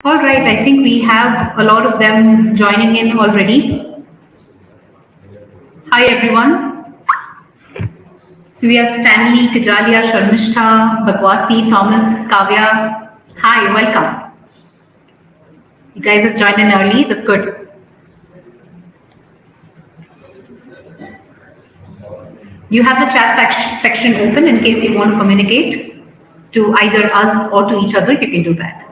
All right, I think we have a lot of them joining in already. Hi, everyone. So we have Stanley, Kajalia, Sharmishta, Bhagwasi, Thomas, Kavya. Hi, welcome. You guys have joined in early, that's good. You have the chat section open in case you want to communicate to either us or to each other, you can do that.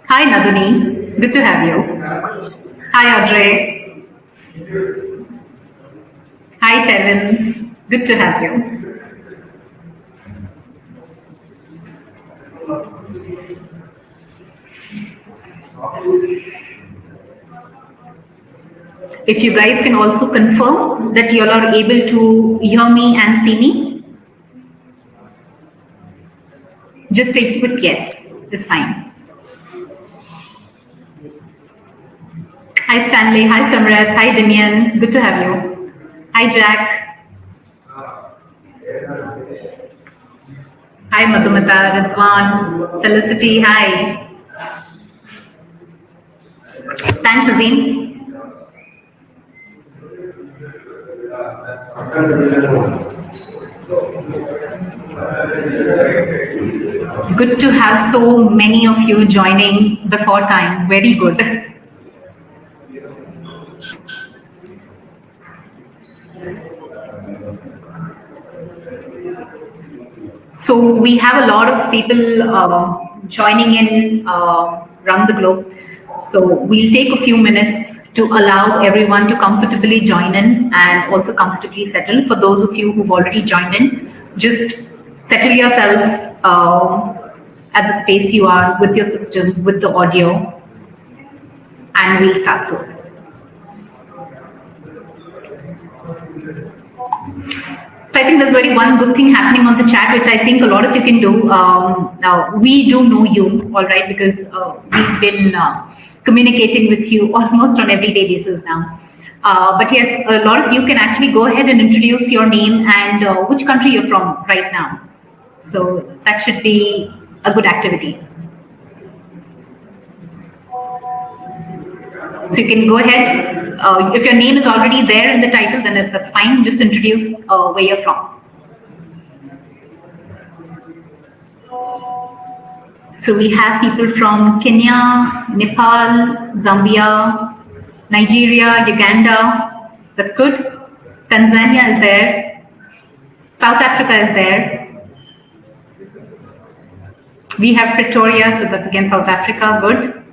Hi, Naduni. Good to have you. Hi, Audrey. Hi, Terence. Good to have you. If you guys can also confirm that you all are able to hear me and see me, just a quick yes is fine. Hi Stanley, hi Samrat, hi Dimian, good to have you. Hi Jack. Hi Madhumata, Rizwan, Felicity, hi. Thanks Azim. Good to have so many of you joining before time, very good. So we have a lot of people joining in around the globe. So we'll take a few minutes to allow everyone to comfortably join in and also comfortably settle. For those of you who've already joined in, just settle yourselves at the space you are with your system, with the audio, and we'll start soon. So I think there's one good thing happening on the chat, which I think a lot of you can do. Now, we do know you, all right, because we've been communicating with you almost on everyday basis now. But yes, a lot of you can actually go ahead and introduce your name and which country you're from right now. So that should be a good activity. So you can go ahead. If your name is already there in the title, then that's fine. Just introduce where you're from. So we have people from Kenya, Nepal, Zambia, Nigeria, Uganda. That's good. Tanzania is there. South Africa is there. We have Pretoria, so that's again South Africa. Good.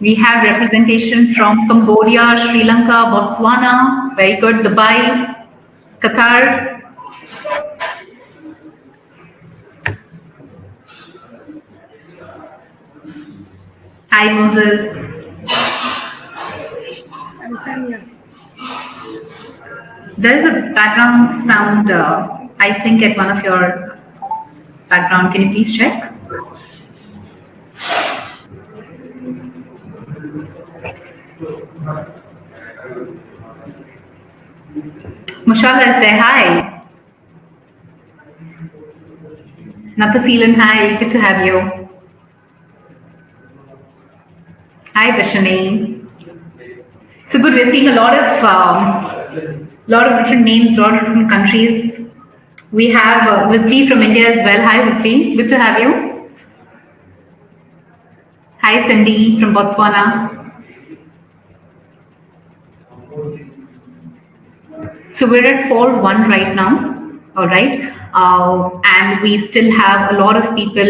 We have representation from Cambodia, Sri Lanka, Botswana, very good, Dubai, Qatar. Hi, Moses. Tanzania. There is a background sound, I think, at one of your background. Can you please check? Mushala is there. Hi. Nathaseelan, hi. Good to have you. Hi, Bishani. So good. We're seeing a lot of different names, a lot of different countries. We have Wisby from India as well. Hi, Wisby. Good to have you. Hi, Cindy from Botswana. So we're at 4-1 right now, all right, and we still have a lot of people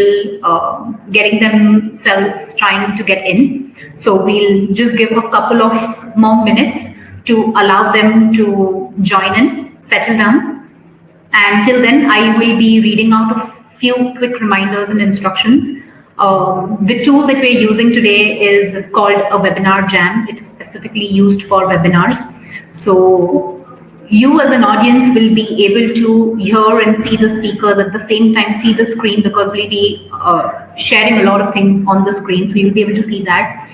getting themselves trying to get in. So we'll just give a couple of more minutes to allow them to join in, settle down. And till then, I will be reading out a few quick reminders and instructions. The tool that we're using today is called a webinar jam. It is specifically used for webinars. So you as an audience will be able to hear and see the speakers at the same time, see the screen, because we'll be sharing a lot of things on the screen, so you'll be able to see that.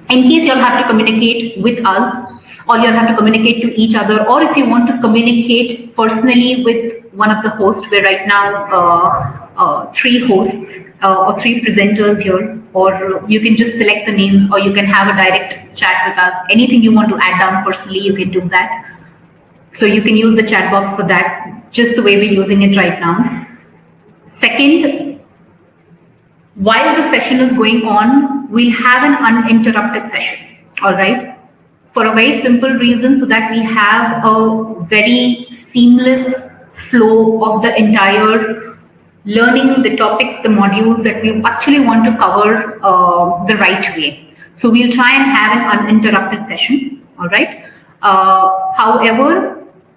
In case you'll have to communicate with us, or you'll have to communicate to each other, or if you want to communicate personally with one of the hosts, we're right now 3 hosts or 3 presenters here, or you can just select the names, or you can have a direct chat with us. Anything you want to add down personally, you can do that. So you can use the chat box for that, just the way we're using it right now. Second, while the session is going on, we'll have an uninterrupted session, all right? For a very simple reason, so that we have a very seamless flow of the entire learning, the topics, the modules that we actually want to cover the right way. So we'll try and have an uninterrupted session, all right? However,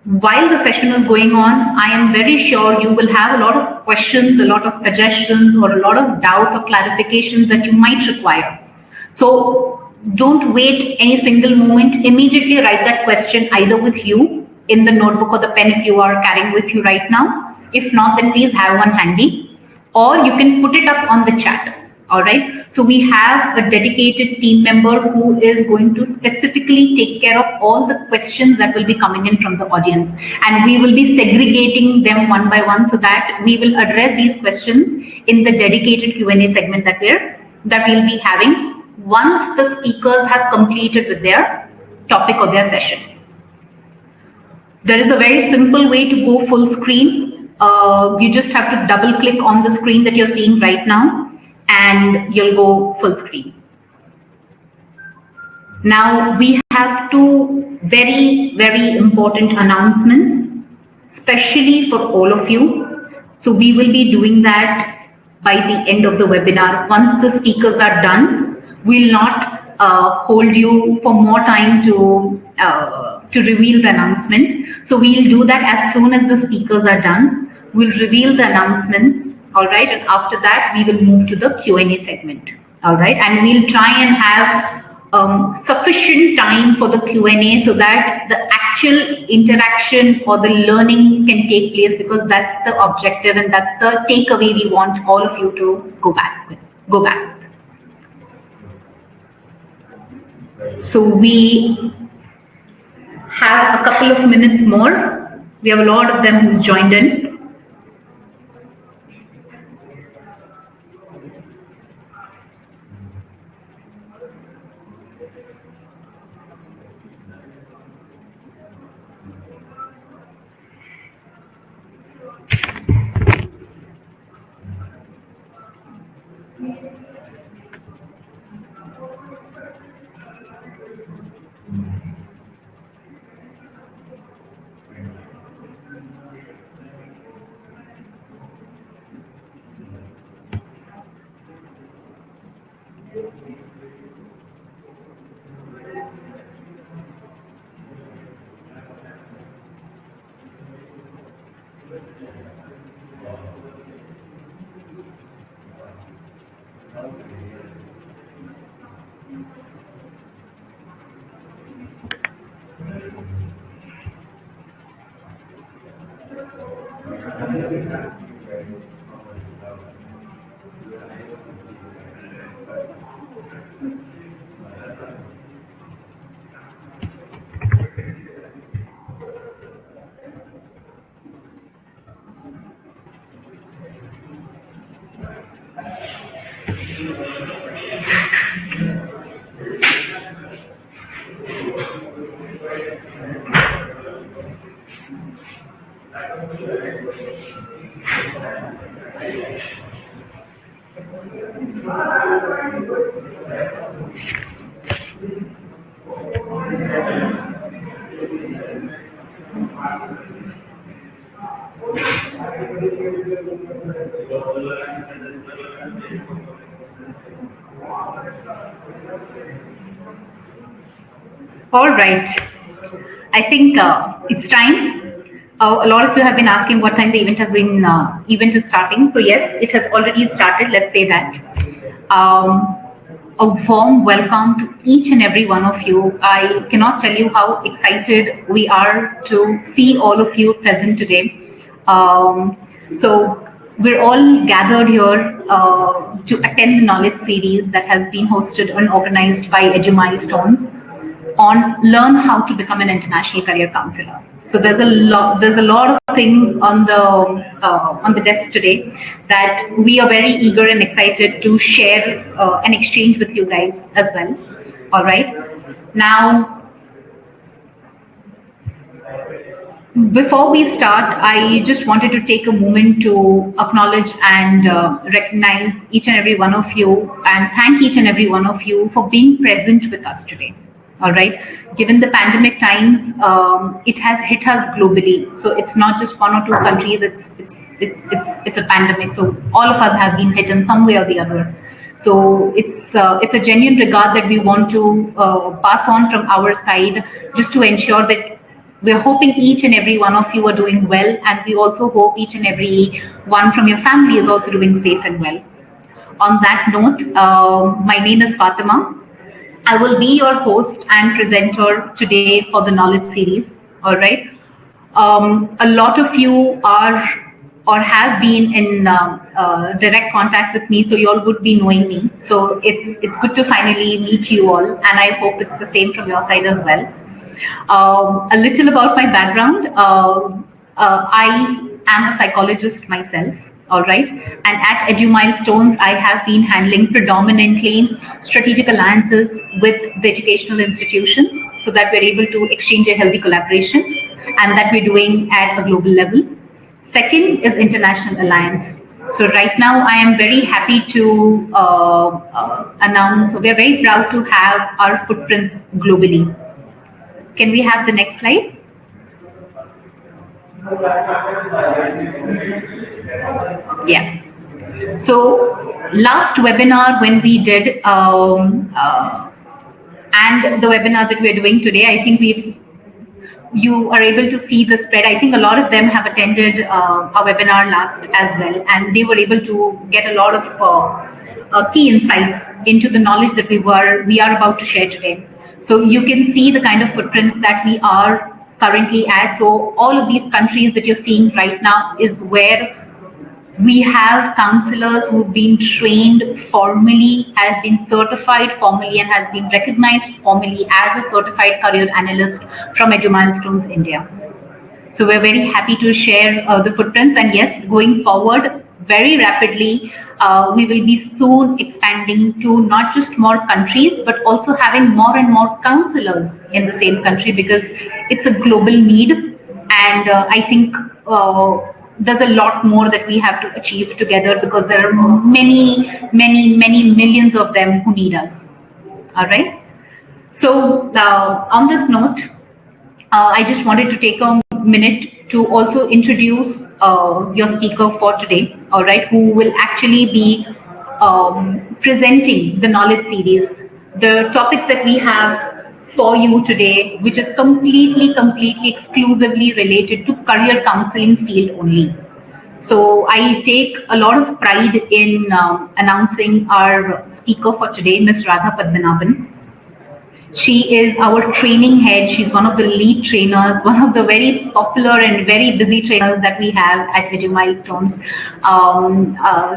while the session is going on, I am very sure you will have a lot of questions, a lot of suggestions, or a lot of doubts or clarifications that you might require. So don't wait any single moment. Immediately write that question either with you in the notebook or the pen if you are carrying with you right now. If not, then please have one handy, or you can put it up on the chat. All right. So we have a dedicated team member who is going to specifically take care of all the questions that will be coming in from the audience, and we will be segregating them one by one, so that we will address these questions in the dedicated Q&A segment that we'll be having once the speakers have completed with their topic or their session. There is a very simple way to go full screen. You just have to double click on the screen that you're seeing right now, and you'll go full screen. Now we have 2 very, very important announcements, especially for all of you. So we will be doing that by the end of the webinar. Once the speakers are done, we'll not hold you for more time to reveal the announcement. So we'll do that as soon as the speakers are done. We'll reveal the announcements. All right, and after that, we will move to the Q&A segment. All right, and we'll try and have sufficient time for the Q&A, so that the actual interaction or the learning can take place, because that's the objective and that's the takeaway we want all of you to go back with. So we have a couple of minutes more. We have a lot of them who's joined in. All right, I think it's time. A lot of you have been asking what time the event is starting. So yes, it has already started. Let's say that. a warm welcome to each and every one of you. I cannot tell you how excited we are to see all of you present today. So we're all gathered here to attend the knowledge series that has been hosted and organized by Milestones on learn how to become an international career counselor. So there's a lot of things on the desk today that we are very eager and excited to share and exchange with you guys as well. All right. Now, before we start, I just wanted to take a moment to acknowledge and recognize each and every one of you and thank each and every one of you for being present with us today. All right. Given the pandemic times, it has hit us globally. So it's not just one or two countries. It's a pandemic. So all of us have been hit in some way or the other. So it's a genuine regard that we want to pass on from our side, just to ensure that we're hoping each and every one of you are doing well, and we also hope each and every one from your family is also doing safe and well. On that note, my name is Fatima. I will be your host and presenter today for the knowledge series. All right. A lot of you are or have been in direct contact with me, so you all would be knowing me. So it's good to finally meet you all, and I hope it's the same from your side as well. A little about my background. I am a psychologist myself. All right. And at Milestones, I have been handling predominantly strategic alliances with the educational institutions so that we're able to exchange a healthy collaboration, and that we're doing at a global level. Second is international alliance. So right now, I am very happy to announce, so we're very proud to have our footprints globally. Can we have the next slide? Yeah. So last webinar when we did, and the webinar that we're doing today, I think you are able to see the spread. I think a lot of them have attended our webinar last as well, and they were able to get a lot of key insights into the knowledge that we are about to share today. So you can see the kind of footprints that we are currently at. So all of these countries that you're seeing right now is where we have counselors who've been trained formally, have been certified formally, and has been recognized formally as a certified career analyst from Milestones India. So we're very happy to share the footprints, and yes, going forward very rapidly, we will be soon expanding to not just more countries, but also having more and more counselors in the same country, because it's a global need. And I think there's a lot more that we have to achieve together, because there are many millions of them who need us. All right. So on this note, I just wanted to take a minute to also introduce your speaker for today, all right, who will actually be presenting the knowledge series. The topics that we have for you today, which is completely exclusively related to career counseling field only. So I take a lot of pride in announcing our speaker for today, Ms. Radha Padmanabhan. She is our training head. She's one of the lead trainers, one of the very popular and very busy trainers that we have at Milestones.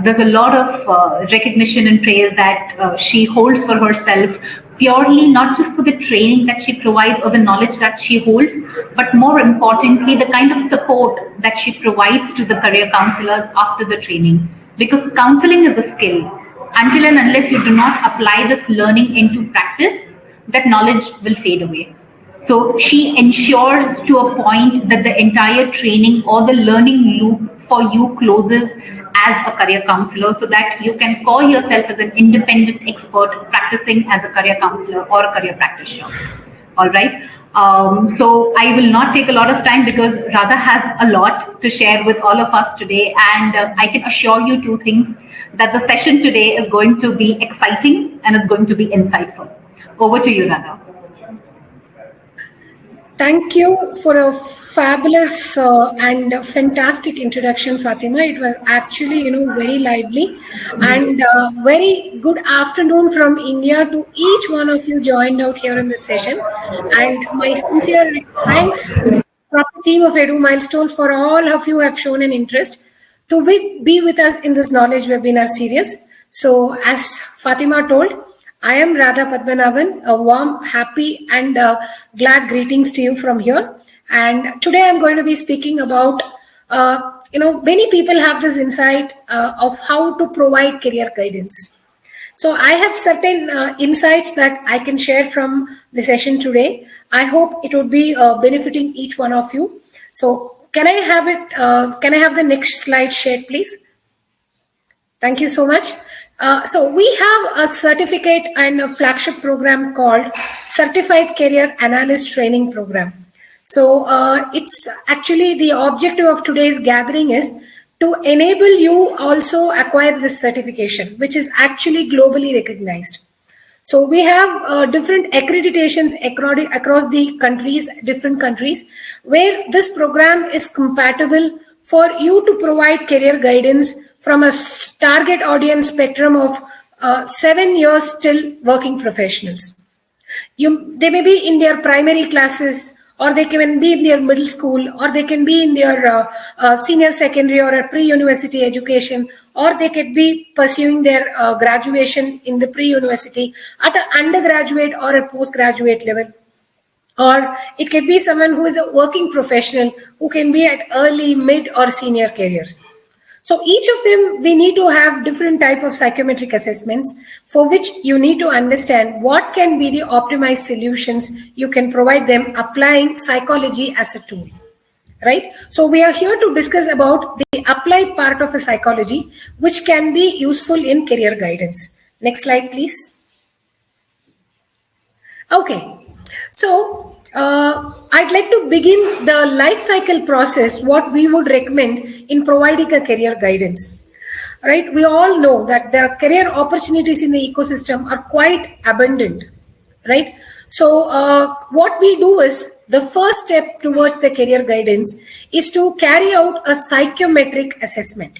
There's a lot of recognition and praise that she holds for herself, purely not just for the training that she provides or the knowledge that she holds, but more importantly, the kind of support that she provides to the career counselors after the training. Because counseling is a skill. Until and unless you do not apply this learning into practice, that knowledge will fade away. So she ensures to a point that the entire training or the learning loop for you closes as a career counselor, so that you can call yourself as an independent expert practicing as a career counselor or a career practitioner. All right. So I will not take a lot of time, because Radha has a lot to share with all of us today. And I can assure you two things, that the session today is going to be exciting and it's going to be insightful. Over to you, Radha. Thank you for a fabulous and fantastic introduction, Fatima. It was actually, very lively, and very good afternoon from India to each one of you joined out here in this session. And my sincere thanks from the team of Edu Milestones for all of you who have shown an interest to be with us in this knowledge webinar series. So, as Fatima told, I am Radha Padmanabhan. A warm, happy, and glad greetings to you from here. And today I'm going to be speaking about, many people have this insight of how to provide career guidance. So I have certain insights that I can share from the session today. I hope it would be benefiting each one of you. So can I have it? Can I have the next slide shared, please? Thank you so much. So we have a certificate and a flagship program called Certified Career Analyst Training Program. So it's actually the objective of today's gathering is to enable you also acquire this certification, which is actually globally recognized. So we have different accreditations across the countries, different countries, where this program is compatible for you to provide career guidance from a target audience spectrum of 7 years till working professionals. They may be in their primary classes, or they can be in their middle school, or they can be in their senior secondary or a pre-university education, or they could be pursuing their graduation in the pre-university at an undergraduate or a postgraduate level. Or it could be someone who is a working professional who can be at early, mid, or senior careers. So each of them, we need to have different type of psychometric assessments for which you need to understand what can be the optimized solutions you can provide them applying psychology as a tool, right? So we are here to discuss about the applied part of a psychology, which can be useful in career guidance. Next slide, please. Okay, so I'd like to begin the life cycle process, what we would recommend in providing a career guidance. Right? We all know that the career opportunities in the ecosystem are quite abundant, right? So what we do is the first step towards the career guidance is to carry out a psychometric assessment.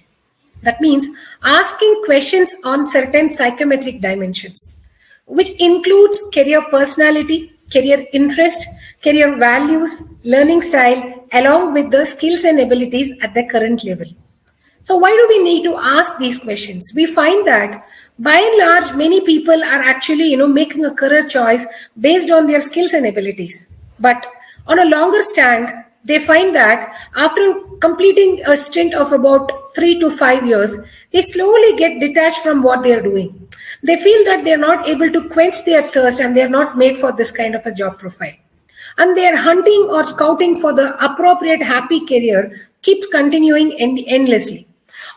That means asking questions on certain psychometric dimensions, which includes career personality, career interest, career values, learning style, along with the skills and abilities at the current level. So why do we need to ask these questions? We find that by and large, many people are actually, making a career choice based on their skills and abilities. But on a longer stand, they find that after completing a stint of about 3 to 5 years, they slowly get detached from what they are doing. They feel that they're not able to quench their thirst and they're not made for this kind of a job profile. And their hunting or scouting for the appropriate happy career keeps continuing endlessly.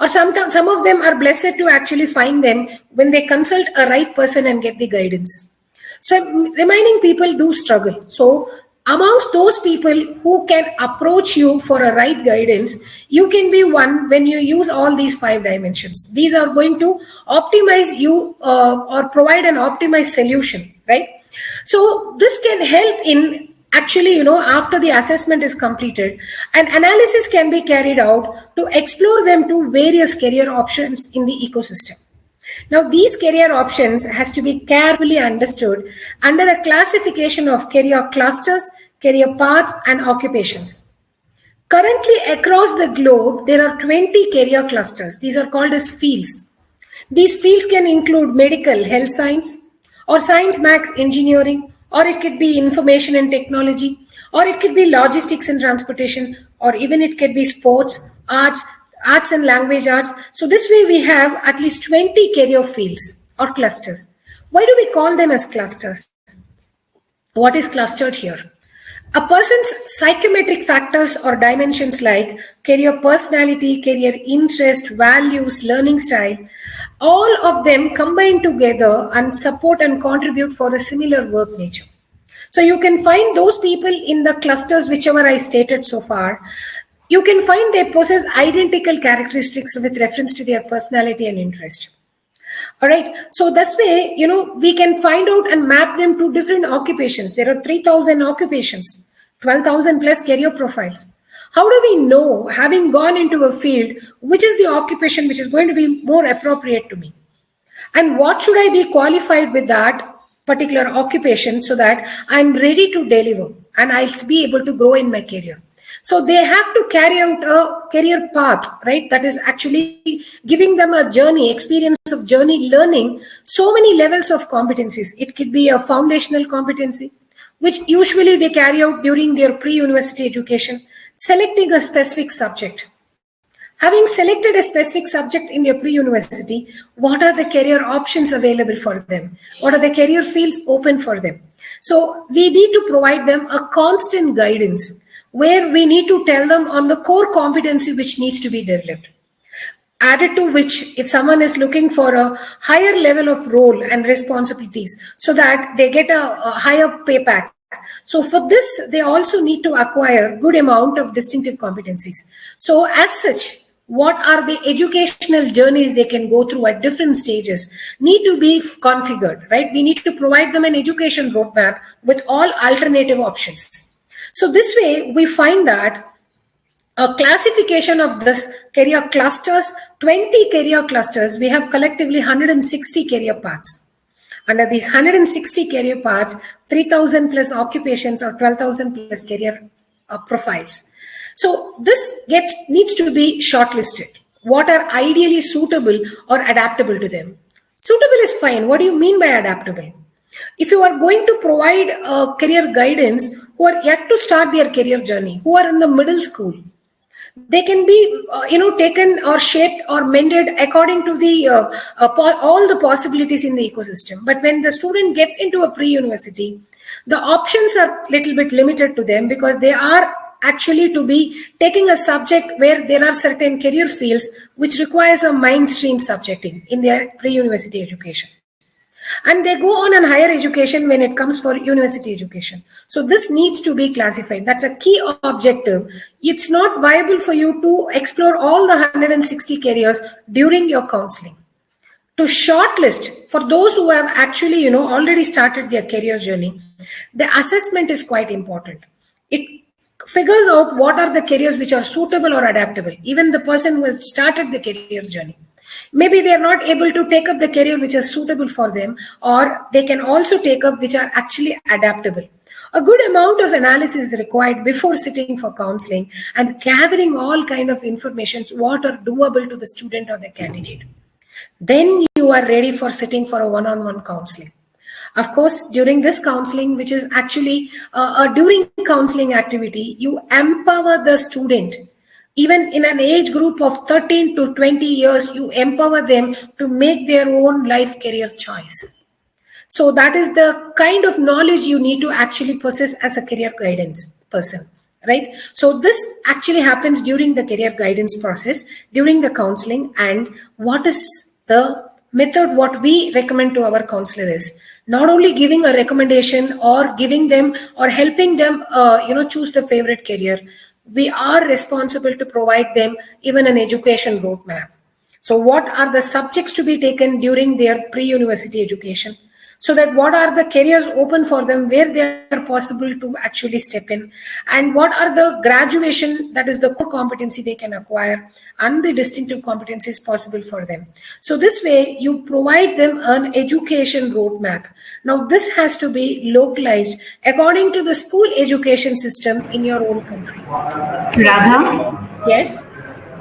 Or sometimes some of them are blessed to actually find them when they consult a right person and get the guidance. So remaining people do struggle. So amongst those people who can approach you for a right guidance, you can be one when you use all these 5 dimensions. These are going to optimize you or provide an optimized solution, right? So this can help in actually, after the assessment is completed, an analysis can be carried out to explore them to various career options in the ecosystem. Now, these career options has to be carefully understood under a classification of career clusters, career paths, and occupations. Currently, across the globe, there are 20 career clusters. These are called as fields. These fields can include medical, health science, or science, maths, engineering, or it could be information and technology, or it could be logistics and transportation, or even it could be sports, arts and language arts. So this way we have at least 20 career fields or clusters. Why do we call them as clusters? What is clustered here? A person's psychometric factors or dimensions like career personality, career interest, values, learning style, all of them combine together and support and contribute for a similar work nature. So you can find those people in the clusters, whichever I stated so far. You can find they possess identical characteristics with reference to their personality and interest. All right. So this way, we can find out and map them to different occupations. There are 3,000 occupations, 12,000 plus career profiles. How do we know, having gone into a field, which is the occupation which is going to be more appropriate to me? And what should I be qualified with that particular occupation so that I'm ready to deliver and I'll be able to grow in my career? So they have to carry out a career path, right? That is actually giving them a journey, experience of journey learning, so many levels of competencies. It could be a foundational competency, which usually they carry out during their pre-university education, selecting a specific subject. Having selected a specific subject in their pre-university, what are the career options available for them? What are the career fields open for them? So we need to provide them a constant guidance where we need to tell them on the core competency which needs to be developed. Added to which, if someone is looking for a higher level of role and responsibilities so that they get a higher payback. So for this, they also need to acquire good amount of distinctive competencies. So as such, what are the educational journeys they can go through at different stages need to be configured, right? We need to provide them an education roadmap with all alternative options. So this way, we find that a classification of this career clusters, 20 career clusters, we have collectively 160 career paths. Under these 160 career paths, 3,000 plus occupations or 12,000 plus career profiles. So this needs to be shortlisted. What are ideally suitable or adaptable to them? Suitable is fine. What do you mean by adaptable? If you are going to provide career guidance who are yet to start their career journey, who are in the middle school, they can be taken or shaped or mended according to the all the possibilities in the ecosystem. But when the student gets into a pre-university, the options are little bit limited to them because they are actually to be taking a subject where there are certain career fields which requires a mainstream subjecting in their pre-university education. And they go on in higher education when it comes for university education. So this needs to be classified. That's a key objective. It's not viable for you to explore all the 160 careers during your counseling. To shortlist for those who have actually, already started their career journey, the assessment is quite important. It figures out what are the careers which are suitable or adaptable. Even the person who has started the career journey. Maybe they are not able to take up the career which is suitable for them, or they can also take up which are actually adaptable. A good amount of analysis is required before sitting for counseling and gathering all kind of information, what are doable to the student or the candidate. Then you are ready for sitting for a one-on-one counseling. Of course, during this counseling, which is actually a during counseling activity, you empower the student. Even in an age group of 13 to 20 years, you empower them to make their own life career choice. So that is the kind of knowledge you need to actually possess as a career guidance person, right? So this actually happens during the career guidance process, during the counseling. And what is the method, what we recommend to our counselor is not only giving a recommendation or giving them or helping them, choose the favorite career. We are responsible to provide them even an education roadmap. So what are the subjects to be taken during their pre-university education? So that what are the careers open for them where they are possible to actually step in, and what are the graduation, that is the core competency they can acquire, and the distinctive competencies possible for them. So this way you provide them an education roadmap. Now this has to be localized according to the school education system in your own country. Radha? Yes?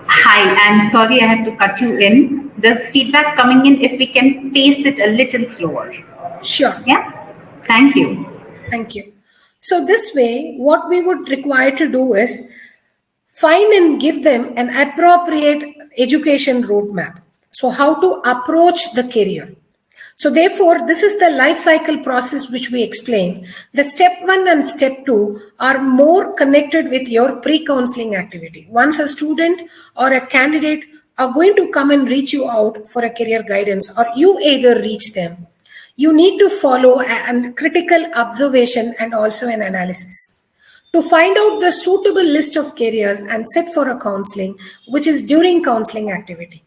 Hi, I'm sorry I have to cut you in. There's feedback coming in if we can pace it a little slower. Sure. Yeah. Thank you. Thank you. So this way, what we would require to do is find and give them an appropriate education roadmap. So how to approach the career. So therefore, this is the life cycle process which we explain. The step 1 and step 2 are more connected with your pre-counseling activity. Once a student or a candidate are going to come and reach you out for a career guidance, or you either reach them, you need to follow a critical observation and also an analysis to find out the suitable list of careers and set for a counseling, which is during counseling activity.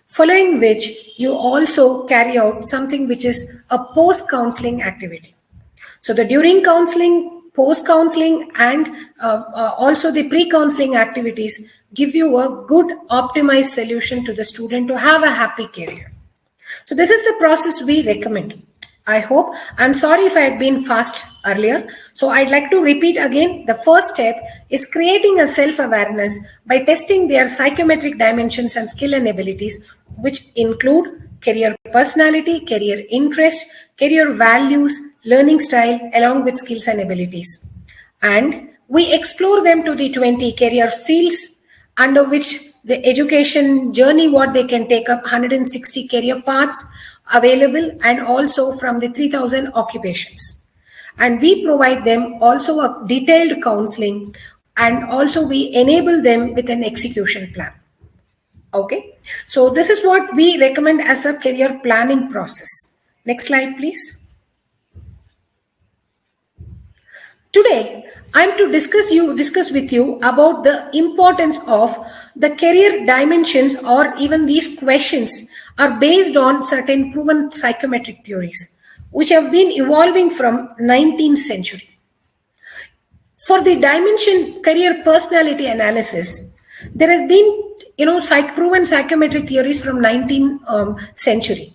Following which, you also carry out something which is a post-counseling activity. So the during counseling post-counseling, and also the pre-counseling activities give you a good optimized solution to the student to have a happy career. So this is the process we recommend. I hope, I'm sorry if I had been fast earlier. So I'd like to repeat again. The first step is creating a self-awareness by testing their psychometric dimensions and skill and abilities, which include career personality, career interest, career values, learning style, along with skills and abilities. And we explore them to the 20 career fields under which the education journey, what they can take up, 160 career paths available, and also from the 3,000 occupations. And we provide them also a detailed counseling, and also we enable them with an execution plan. Okay, so this is what we recommend as a career planning process. Next slide, please. Today, I'm to discuss with you about the importance of the career dimensions, or even these questions are based on certain proven psychometric theories, which have been evolving from 19th century. For the dimension career personality analysis, there has been proven psychometric theories from 19th century.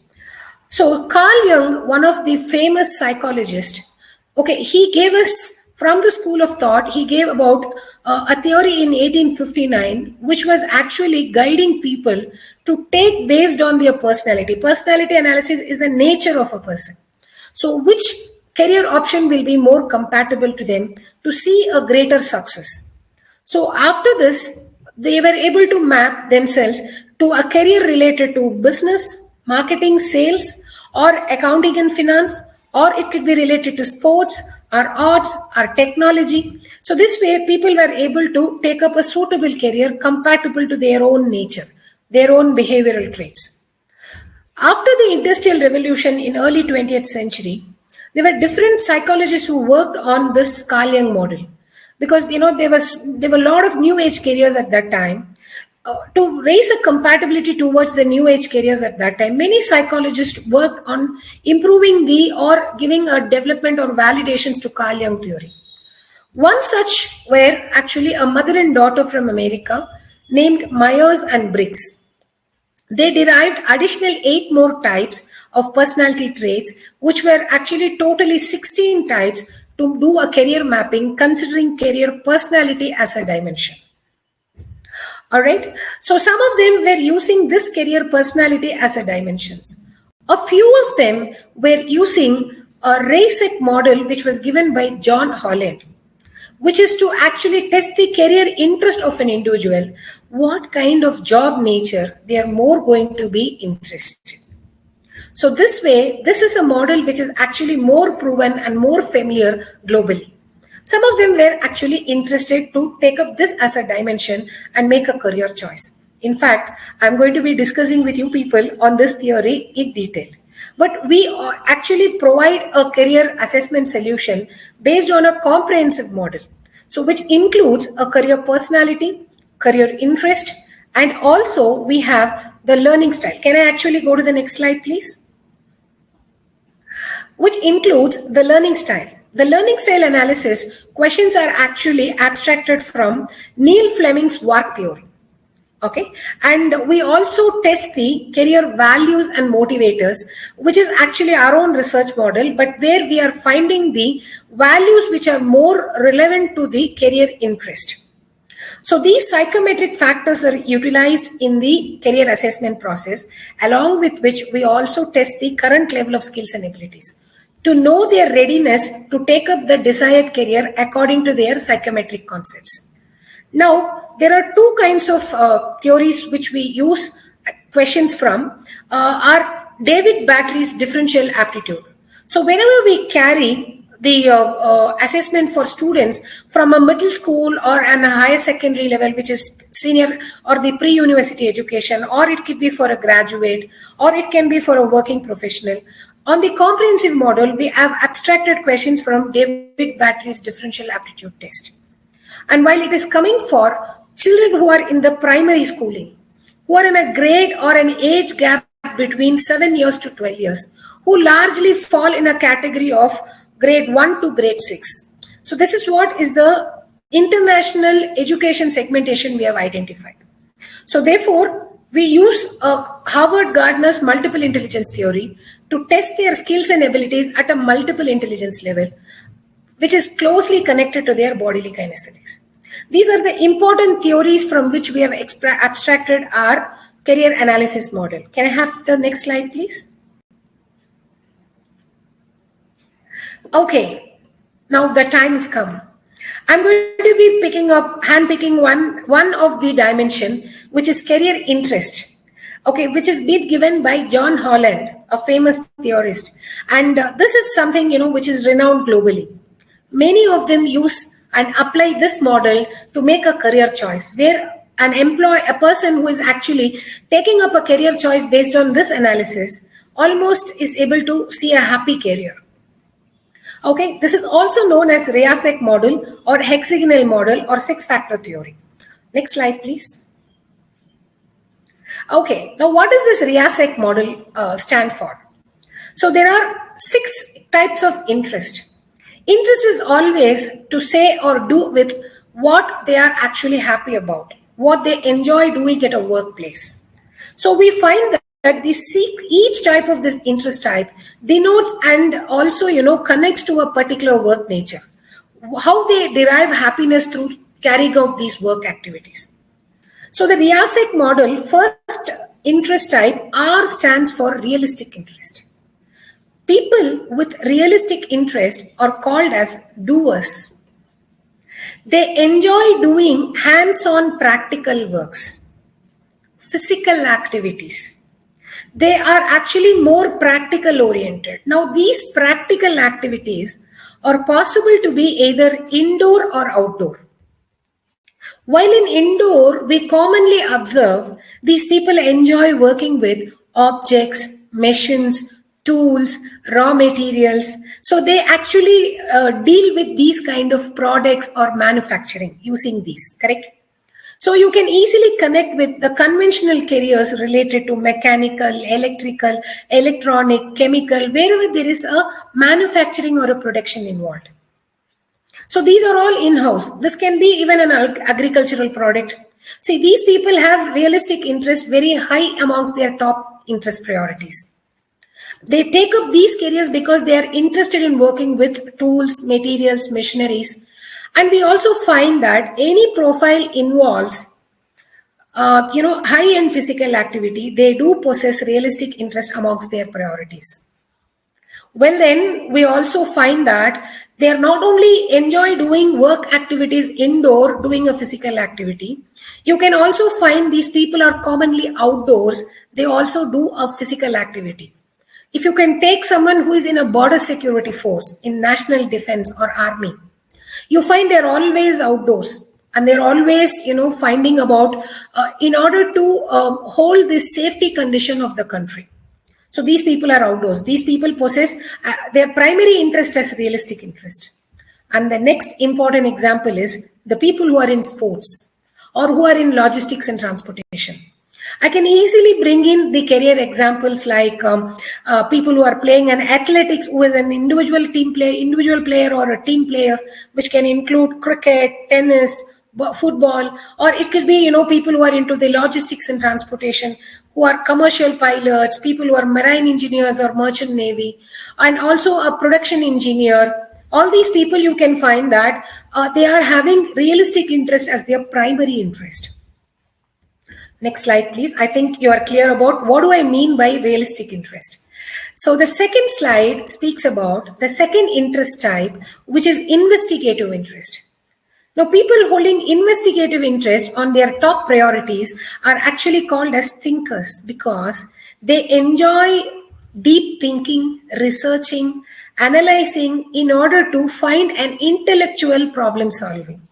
So Carl Jung, one of the famous psychologists, he gave us, from the school of thought, he gave about a theory in 1859, which was actually guiding people to take based on their personality. Personality analysis is the nature of a person. So which career option will be more compatible to them to see a greater success. So after this, they were able to map themselves to a career related to business, marketing, sales, or accounting and finance, or it could be related to sports, or arts, or technology. So this way, people were able to take up a suitable career compatible to their own nature, their own behavioral traits. After the Industrial Revolution in early 20th century, there were different psychologists who worked on this Carl Jung model, because there were a lot of new age careers at that time. To raise a compatibility towards the new age careers at that time, many psychologists worked on improving or giving a development or validations to Carl Jung theory. One such were actually a mother and daughter from America named Myers and Briggs. They derived additional 8 more types of personality traits, which were actually totally 16 types, to do a career mapping considering career personality as a dimension. All right. So some of them were using this career personality as a dimensions. A few of them were using a RACEC model, which was given by John Holland, which is to actually test the career interest of an individual, what kind of job nature they are more going to be interested. So this way, this is a model which is actually more proven and more familiar globally. Some of them were actually interested to take up this as a dimension and make a career choice. In fact, I'm going to be discussing with you people on this theory in detail. But we actually provide a career assessment solution based on a comprehensive model. So which includes a career personality, career interest, and also we have the learning style. Can I actually go to the next slide, please? Which includes the learning style. The learning style analysis questions are actually abstracted from Neil Fleming's work theory. Okay, and we also test the career values and motivators, which is actually our own research model, but where we are finding the values which are more relevant to the career interest. So these psychometric factors are utilized in the career assessment process, along with which we also test the current level of skills and abilities to know their readiness to take up the desired career according to their psychometric concepts. Now, there are 2 kinds of theories which we use questions from are David Battery's differential aptitude. So whenever we carry the assessment for students from a middle school or an higher secondary level, which is senior or the pre-university education, or it could be for a graduate, or it can be for a working professional. On the comprehensive model, we have abstracted questions from David Battery's differential aptitude test. And while it is coming for children who are in the primary schooling, who are in a grade or an age gap between 7 years to 12 years, who largely fall in a category of grade 1 to grade 6. So this is what is the international education segmentation we have identified. So therefore, we use Harvard Gardner's multiple intelligence theory to test their skills and abilities at a multiple intelligence level, which is closely connected to their bodily kinesthetics. These are the important theories from which we have abstracted our career analysis model. Can I have the next slide, please? Okay, now the time has come. I'm going to be handpicking one of the dimension, which is career interest. Okay, which is been given by John Holland, a famous theorist, and this is something which is renowned globally. Many of them use and apply this model to make a career choice, where a person who is actually taking up a career choice based on this analysis almost is able to see a happy career. Okay, this is also known as Reyasek model or hexagonal model or six-factor theory. Next slide, please. Okay, now what does this Reyasek model stand for? So there are 6 types of interest. Interest is always to say or do with what they are actually happy about, what they enjoy doing at a workplace. So we find that each type of this interest type denotes and also connects to a particular work nature, how they derive happiness through carrying out these work activities. So the Reyasek model, first interest type, R stands for realistic interest. People with realistic interest are called as doers. They enjoy doing hands-on practical works, physical activities. They are actually more practical oriented. Now, these practical activities are possible to be either indoor or outdoor. While in indoor, we commonly observe these people enjoy working with objects, machines, tools, raw materials. So they actually deal with these kind of products or manufacturing using these, correct? So you can easily connect with the conventional careers related to mechanical, electrical, electronic, chemical, wherever there is a manufacturing or a production involved. So these are all in-house. This can be even an agricultural product. See, these people have realistic interest very high amongst their top interest priorities. They take up these careers because they are interested in working with tools, materials, machineries. And we also find that any profile involves, high-end physical activity. They do possess realistic interest amongst their priorities. Well, then we also find that they are not only enjoy doing work activities indoor, doing a physical activity. You can also find these people are commonly outdoors. They also do a physical activity. If you can take someone who is in a border security force, in national defense or army, you find they're always outdoors and they're always, finding about in order to hold this safety condition of the country. So these people are outdoors. These people possess their primary interest as realistic interest. And the next important example is the people who are in sports or who are in logistics and transportation. I can easily bring in the career examples like people who are playing an athletics, who is an individual player or a team player, which can include cricket, tennis, football, or it could be, people who are into the logistics and transportation, who are commercial pilots, people who are marine engineers or merchant navy, and also a production engineer. All these people, you can find that they are having realistic interest as their primary interest. Next slide, please. I think you are clear about what do I mean by realistic interest. So the second slide speaks about the second interest type, which is investigative interest. Now, people holding investigative interest on their top priorities are actually called as thinkers because they enjoy deep thinking, researching, analyzing in order to find an intellectual problem solving.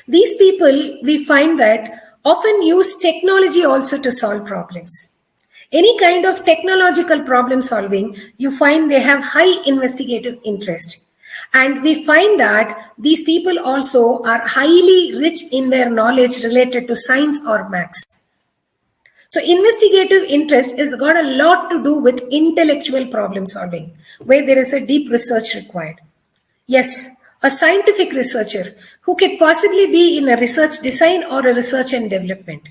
These people, we find that often use technology also to solve problems. Any kind of technological problem solving, you find they have high investigative interest. And we find that these people also are highly rich in their knowledge related to science or maths. So investigative interest has got a lot to do with intellectual problem solving, where there is a deep research required. Yes, a scientific researcher who could possibly be in a research design or a research and development,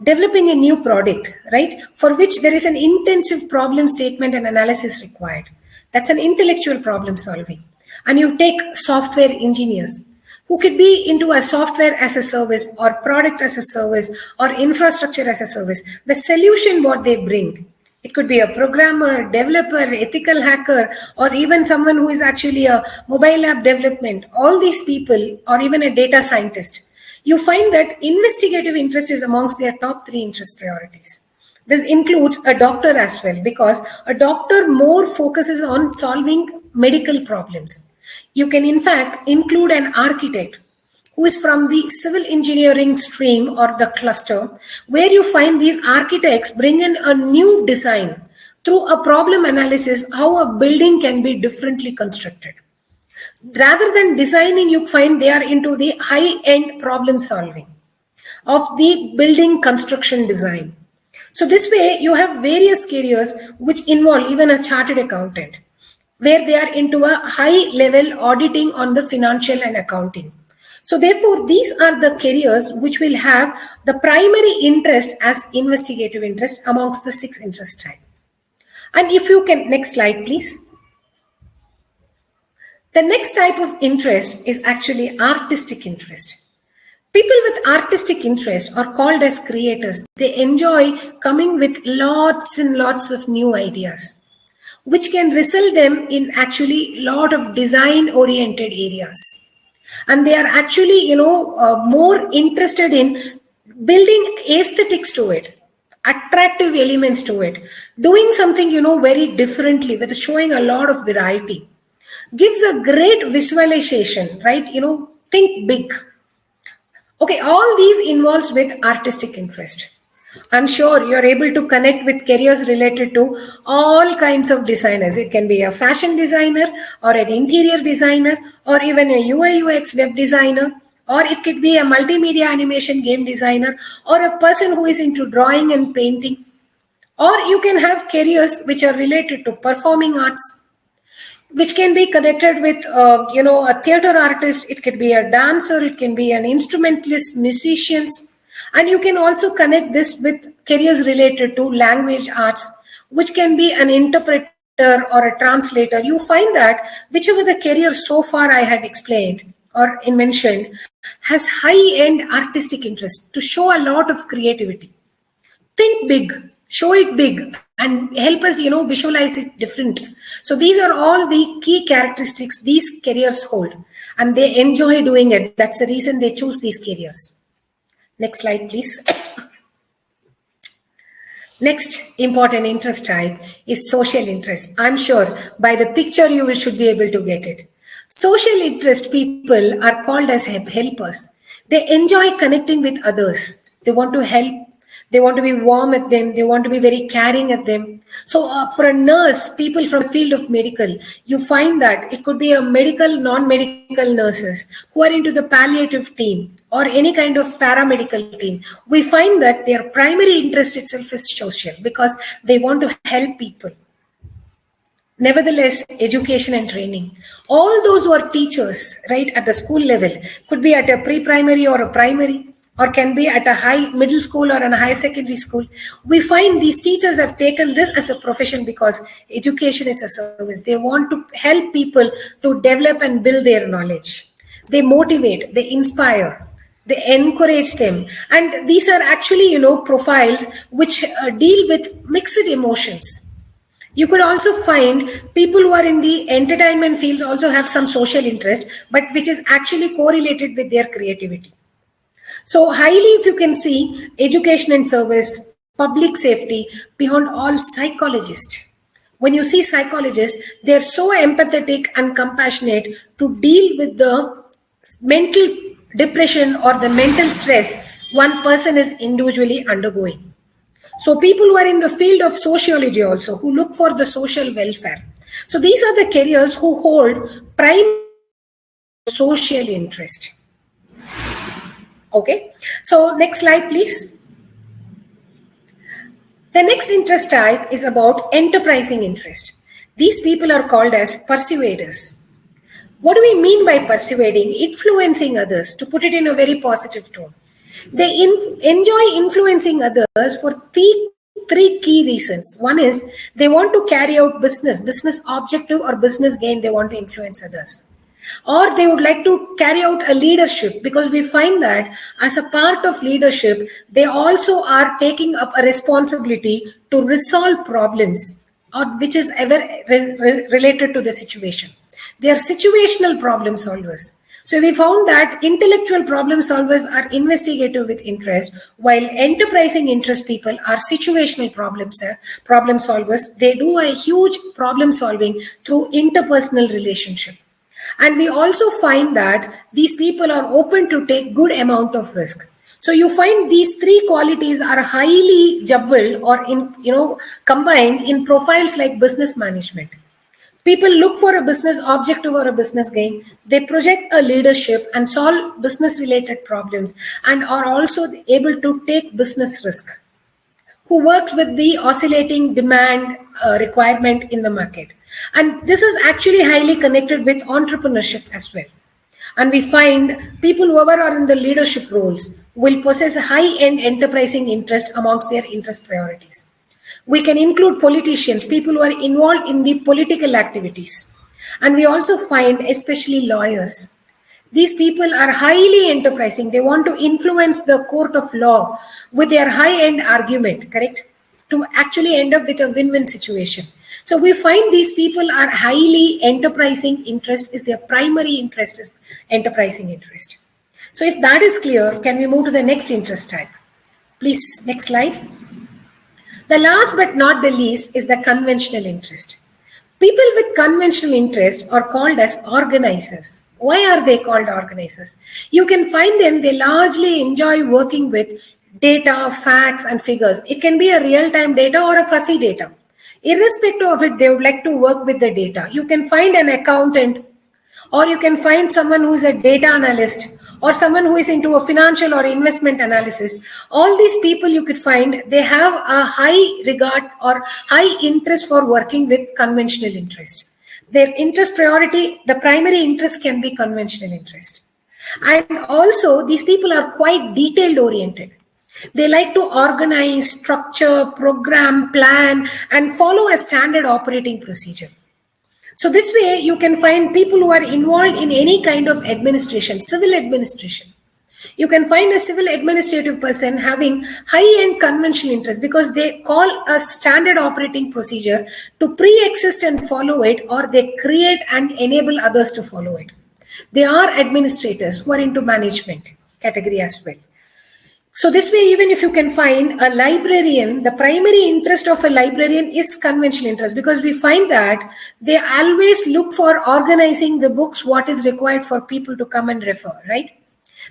developing a new product, right, for which there is an intensive problem statement and analysis required. That's an intellectual problem solving. And you take software engineers who could be into a software as a service or product as a service or infrastructure as a service. The solution what they bring, it could be a programmer, developer, ethical hacker, or even someone who is actually a mobile app development. All these people, or even a data scientist, you find that investigative interest is amongst their top 3 interest priorities. This includes a doctor as well, because a doctor more focuses on solving medical problems. You can in fact include an architect who is from the civil engineering stream or the cluster, where you find these architects bring in a new design through a problem analysis, how a building can be differently constructed. Rather than designing, you find they are into the high-end problem solving of the building construction design. So this way, you have various careers which involve even a chartered accountant, where they are into a high-level auditing on the financial and accounting. So therefore, these are the careers which will have the primary interest as investigative interest amongst the 6 interest types. And if you can, next slide, please. The next type of interest is actually artistic interest. People with artistic interest are called as creators. They enjoy coming with lots and lots of new ideas, which can result them in actually lot of design-oriented areas. And they are actually, more interested in building aesthetics to it, attractive elements to it, doing something, very differently with showing a lot of variety. Gives a great visualization, right? Think big. Okay, all these involves with artistic interest. I'm sure you're able to connect with careers related to all kinds of designers. It can be a fashion designer or an interior designer or even a UI UX web designer, or it could be a multimedia animation game designer or a person who is into drawing and painting. Or you can have careers which are related to performing arts, which can be connected with, a theater artist. It could be a dancer, it can be an instrumentalist, musicians. And you can also connect this with careers related to language arts, which can be an interpreter or a translator. You find that whichever the career so far I had explained or mentioned has high-end artistic interest to show a lot of creativity. Think big, show it big, and help us, visualize it different. So these are all the key characteristics these careers hold, and they enjoy doing it. That's the reason they choose these careers. Next slide, please. Next important interest type is social interest. I'm sure by the picture you should be able to get it. Social interest people are called as helpers. They enjoy connecting with others. They want to help. They want to be warm at them. They want to be very caring at them. So for a nurse, people from the field of medical, you find that it could be a medical, non-medical nurses who are into the palliative team or any kind of paramedical team. We find that their primary interest itself is social because they want to help people. Nevertheless, education and training. All those who are teachers, right, at the school level, could be at a pre-primary or a primary, or can be at a high middle school or a high secondary school. We find these teachers have taken this as a profession because education is a service. They want to help people to develop and build their knowledge. They motivate, they inspire, they encourage them. And these are actually, profiles which deal with mixed emotions. You could also find people who are in the entertainment fields also have some social interest, but which is actually correlated with their creativity. So highly, if you can see, education and service, public safety, beyond all psychologists. When you see psychologists, they're so empathetic and compassionate to deal with the mental depression or the mental stress one person is individually undergoing. So people who are in the field of sociology also, who look for the social welfare. So these are the careers who hold prime social interest. Okay, so next slide, please. The next interest type is about enterprising interest. These people are called as persuaders. What do we mean by persuading? Influencing others, to put it in a very positive tone. They enjoy influencing others for three key reasons. One is they want to carry out business objective or business gain. They want to influence others. Or they would like to carry out a leadership, because we find that as a part of leadership, they also are taking up a responsibility to resolve problems, or which is ever related to the situation. They are situational problem solvers. So we found that intellectual problem solvers are investigative with interest, while enterprising interest people are situational problem solvers. They do a huge problem solving through interpersonal relationship. And we also find that these people are open to take good amount of risk. So you find these three qualities are highly jumbled or combined in profiles like business management. People look for a business objective or a business gain. They project a leadership and solve business related problems, and are also able to take business risk. Who works with the oscillating demand requirement in the market. And this is actually highly connected with entrepreneurship as well. And we find people who are in the leadership roles will possess a high-end enterprising interest amongst their interest priorities. We can include politicians, people who are involved in the political activities. And we also find especially lawyers. These people are highly enterprising. They want to influence the court of law with their high-end argument, correct? To actually end up with a win-win situation. So we find these people are highly enterprising interest, is their primary interest is enterprising interest. So if that is clear, can we move to the next interest type? Please, next slide. The last but not the least is the conventional interest. People with conventional interest are called as organizers. Why are they called organizers? You can find them, they largely enjoy working with data, facts, and figures. It can be a real-time data or a fuzzy data. Irrespective of it, they would like to work with the data. You can find an accountant, or you can find someone who is a data analyst, or someone who is into a financial or investment analysis. All these people you could find, they have a high regard or high interest for working with conventional interest. Their interest priority, the primary interest can be conventional interest. And also these people are quite detailed oriented. They like to organize, structure, program, plan, and follow a standard operating procedure. So this way you can find people who are involved in any kind of administration, civil administration. You can find a civil administrative person having high-end conventional interest because they call a standard operating procedure to pre-exist and follow it, or they create and enable others to follow it. They are administrators who are into management category as well. So this way, even if you can find a librarian, the primary interest of a librarian is conventional interest, because we find that they always look for organizing the books, what is required for people to come and refer, right?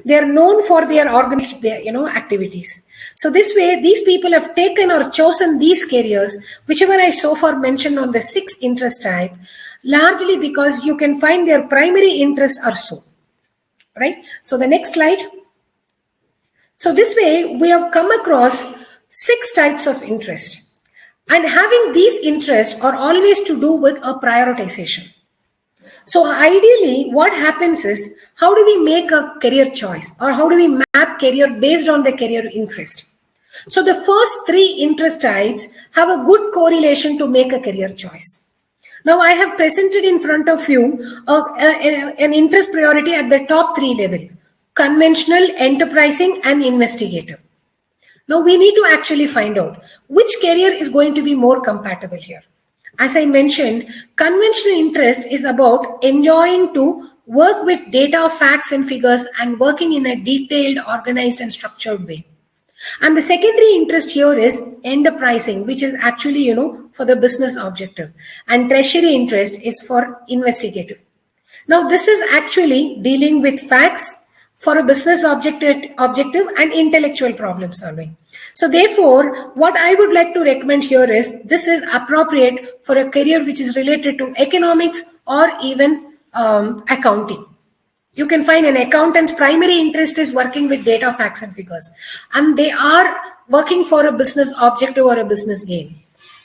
They are known for their organized, activities. So this way, these people have taken or chosen these careers, whichever I so far mentioned on the 6 interest type, largely because you can find their primary interests are so, right? So the next slide. So this way, we have come across 6 types of interest. And having these interests are always to do with a prioritization. So ideally, what happens is, how do we make a career choice, or how do we map career based on the career interest? So the first 3 interest types have a good correlation to make a career choice. Now I have presented in front of you an interest priority at the top 3 level: conventional, enterprising, and investigative. Now we need to actually find out which career is going to be more compatible here. As I mentioned, conventional interest is about enjoying to work with data, facts, and figures, and working in a detailed, organized, and structured way. And the secondary interest here is enterprising, which is actually, for the business objective. And tertiary interest is for investigative. Now this is actually dealing with facts for a business objective and intellectual problem solving. So therefore, what I would like to recommend here is, this is appropriate for a career which is related to economics or even accounting. You can find an accountant's primary interest is working with data, facts, and figures, and they are working for a business objective or a business gain.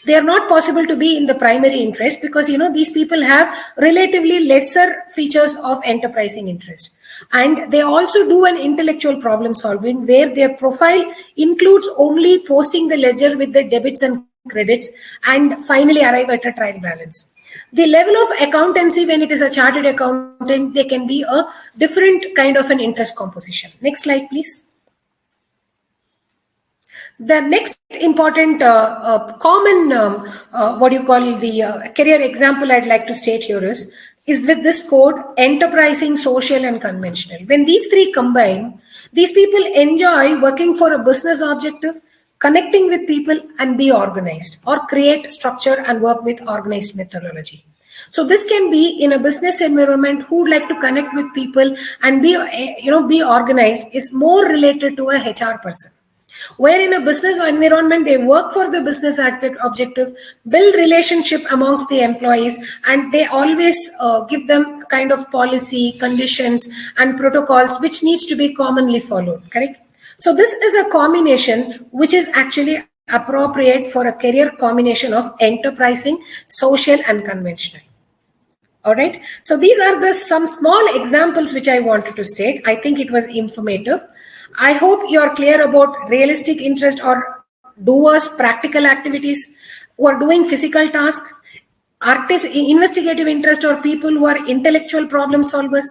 They are not possible to be in the primary interest because, these people have relatively lesser features of enterprising interest. And they also do an intellectual problem solving where their profile includes only posting the ledger with the debits and credits and finally arrive at a trial balance. The level of accountancy, when it is a chartered accountant, they can be a different kind of an interest composition. Next slide, please. The next important common career example I'd like to state here is with this code: enterprising, social, and conventional. When these three combine, these people enjoy working for a business objective, connecting with people, and be organized, or create structure and work with organized methodology. So this can be in a business environment who would like to connect with people and be organized, is more related to a HR person. Where in a business environment, they work for the business objective, build relationship amongst the employees, and they always give them kind of policy, conditions, and protocols which needs to be commonly followed, correct? So this is a combination which is actually appropriate for a career combination of enterprising, social, and conventional. All right. So these are some small examples which I wanted to state. I think it was informative. I hope you're clear about realistic interest or doers, practical activities who are doing physical tasks, investigative interest or people who are intellectual problem solvers.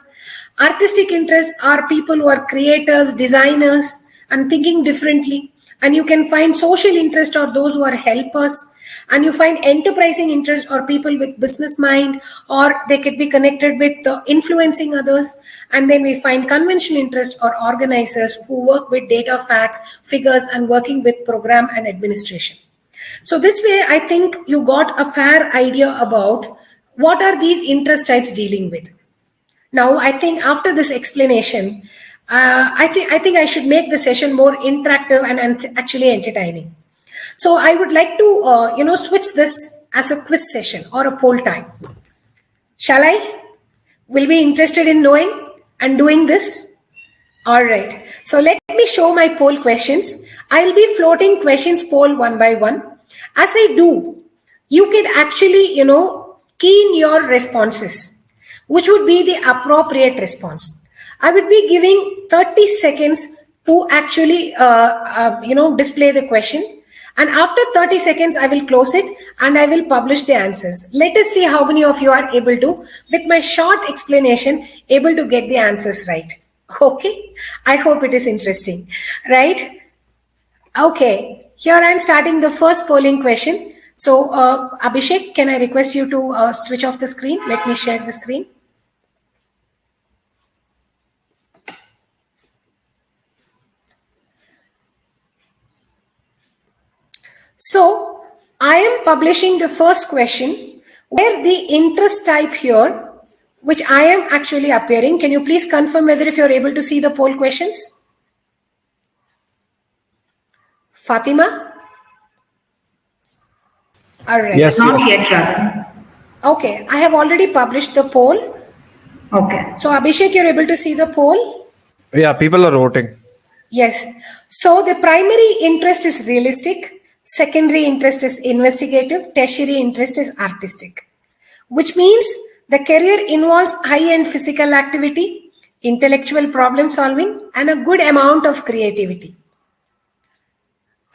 Artistic interest are people who are creators, designers, and thinking differently. And you can find social interest or those who are helpers. And you find enterprising interest or people with business mind, or they could be connected with influencing others. And then we find conventional interest or organizers who work with data, facts, figures, and working with program and administration. So this way, I think you got a fair idea about what are these interest types dealing with. Now, I think after this explanation, I think I should make the session more interactive and actually entertaining. So I would like to, switch this as a quiz session or a poll time. Shall I? Will be interested in knowing and doing this? All right. So let me show my poll questions. I'll be floating questions poll one by one. As I do, you can actually, key in your responses, which would be the appropriate response. I would be giving 30 seconds to actually, display the question. And after 30 seconds, I will close it and I will publish the answers. Let us see how many of you are able to, with my short explanation, able to get the answers right. Okay. I hope it is interesting, right? Okay. Here I'm starting the first polling question. So, Abhishek, can I request you to switch off the screen? Let me share the screen. So I am publishing the first question where the interest type here, which I am actually appearing. Can you please confirm whether if you're able to see the poll questions? Fatima? All right. Yes. Not yet, rather. Okay. I have already published the poll. Okay. So Abhishek, you're able to see the poll? Yeah, people are voting. Yes. So the primary interest is realistic. Secondary interest is investigative, tertiary interest is artistic, which means the career involves high-end physical activity, intellectual problem solving, and a good amount of creativity.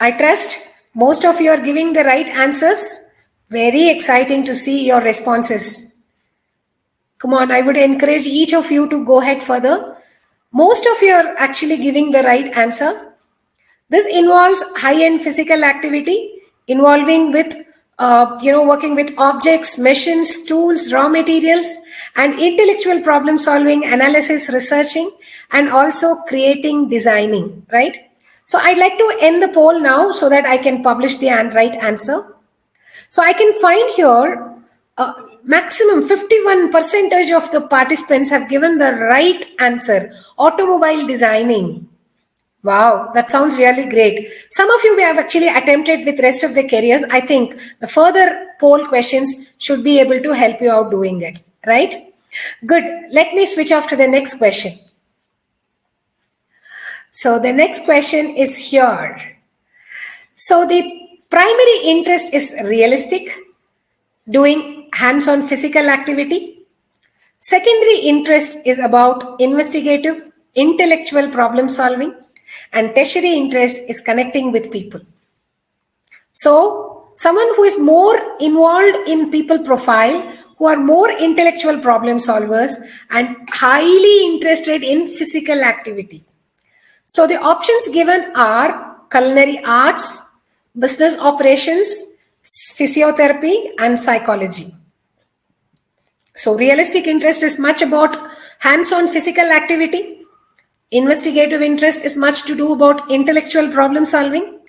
I trust most of you are giving the right answers. Very exciting to see your responses. Come on, I would encourage each of you to go ahead further. Most of you are actually giving the right answer. This involves high-end physical activity involving with, working with objects, machines, tools, raw materials, and intellectual problem solving, analysis, researching, and also creating, designing, right? So I'd like to end the poll now so that I can publish the right answer. So I can find here maximum 51% of the participants have given the right answer, automobile designing. Wow, that sounds really great. Some of you may have actually attempted with rest of the careers. I think the further poll questions should be able to help you out doing it, right? Good. Let me switch off to the next question. So the next question is here. So the Primary interest is realistic, doing hands-on physical activity. Secondary interest is about investigative, intellectual problem solving, and tertiary interest is connecting with people. So, someone who is more involved in people profile, who are more intellectual problem solvers and highly interested in physical activity. So, the options given are culinary arts, business operations, physiotherapy, and psychology. So, realistic interest is much about hands-on physical activity. Investigative interest is much to do about intellectual problem solving.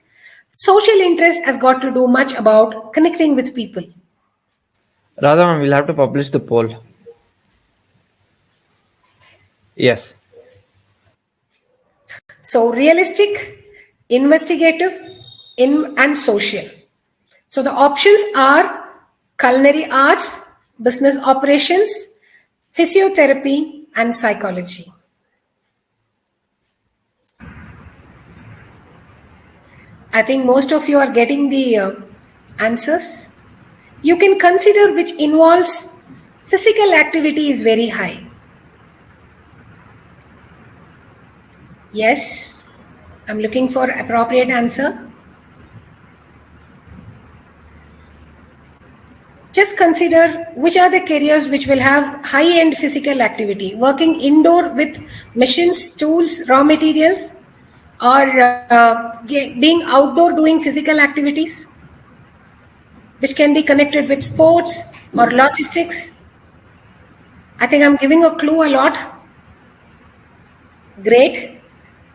Social interest has got to do much about connecting with people. Radha, we'll have to publish the poll. Yes. So realistic, investigative, and social. So the options are culinary arts, business operations, physiotherapy, and psychology. I think most of you are getting the answers. You can consider which involves physical activity is very high. Yes, I'm looking for appropriate answer. Just consider which are the careers which will have high-end physical activity, working indoor with machines, tools, raw materials, or being outdoor doing physical activities, which can be connected with sports or logistics. I think I'm giving a clue a lot. Great.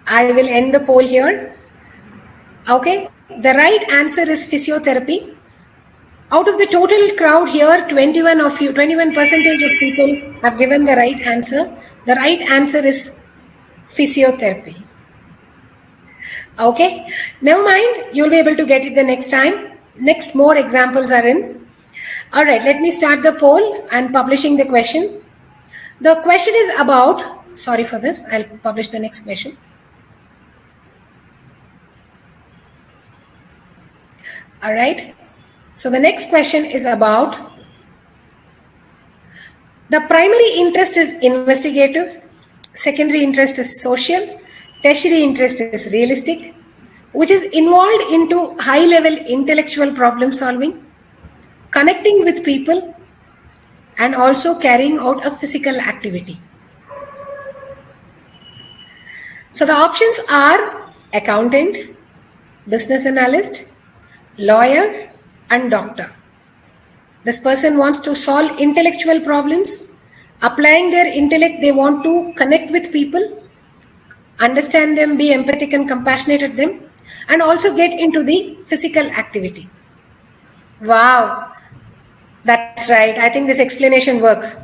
I will end the poll here. Okay. The right answer is physiotherapy. Out of the total crowd here, 21% of people have given the right answer. The right answer is physiotherapy. Okay, never mind, you'll be able to get it the next time. Next, more examples are in. All right, let me start the poll and publishing the question. The question is about, sorry for this, I'll publish the next question. All right. So the next question is about the primary interest is investigative, secondary interest is social, tertiary interest is realistic, which is involved into high-level intellectual problem solving, connecting with people, and also carrying out a physical activity. So the options are accountant, business analyst, lawyer, and doctor. This person wants to solve intellectual problems. Applying their intellect, they want to connect with people, understand them, be empathetic and compassionate with them, and also get into the physical activity. Wow, that's right. I think this explanation works.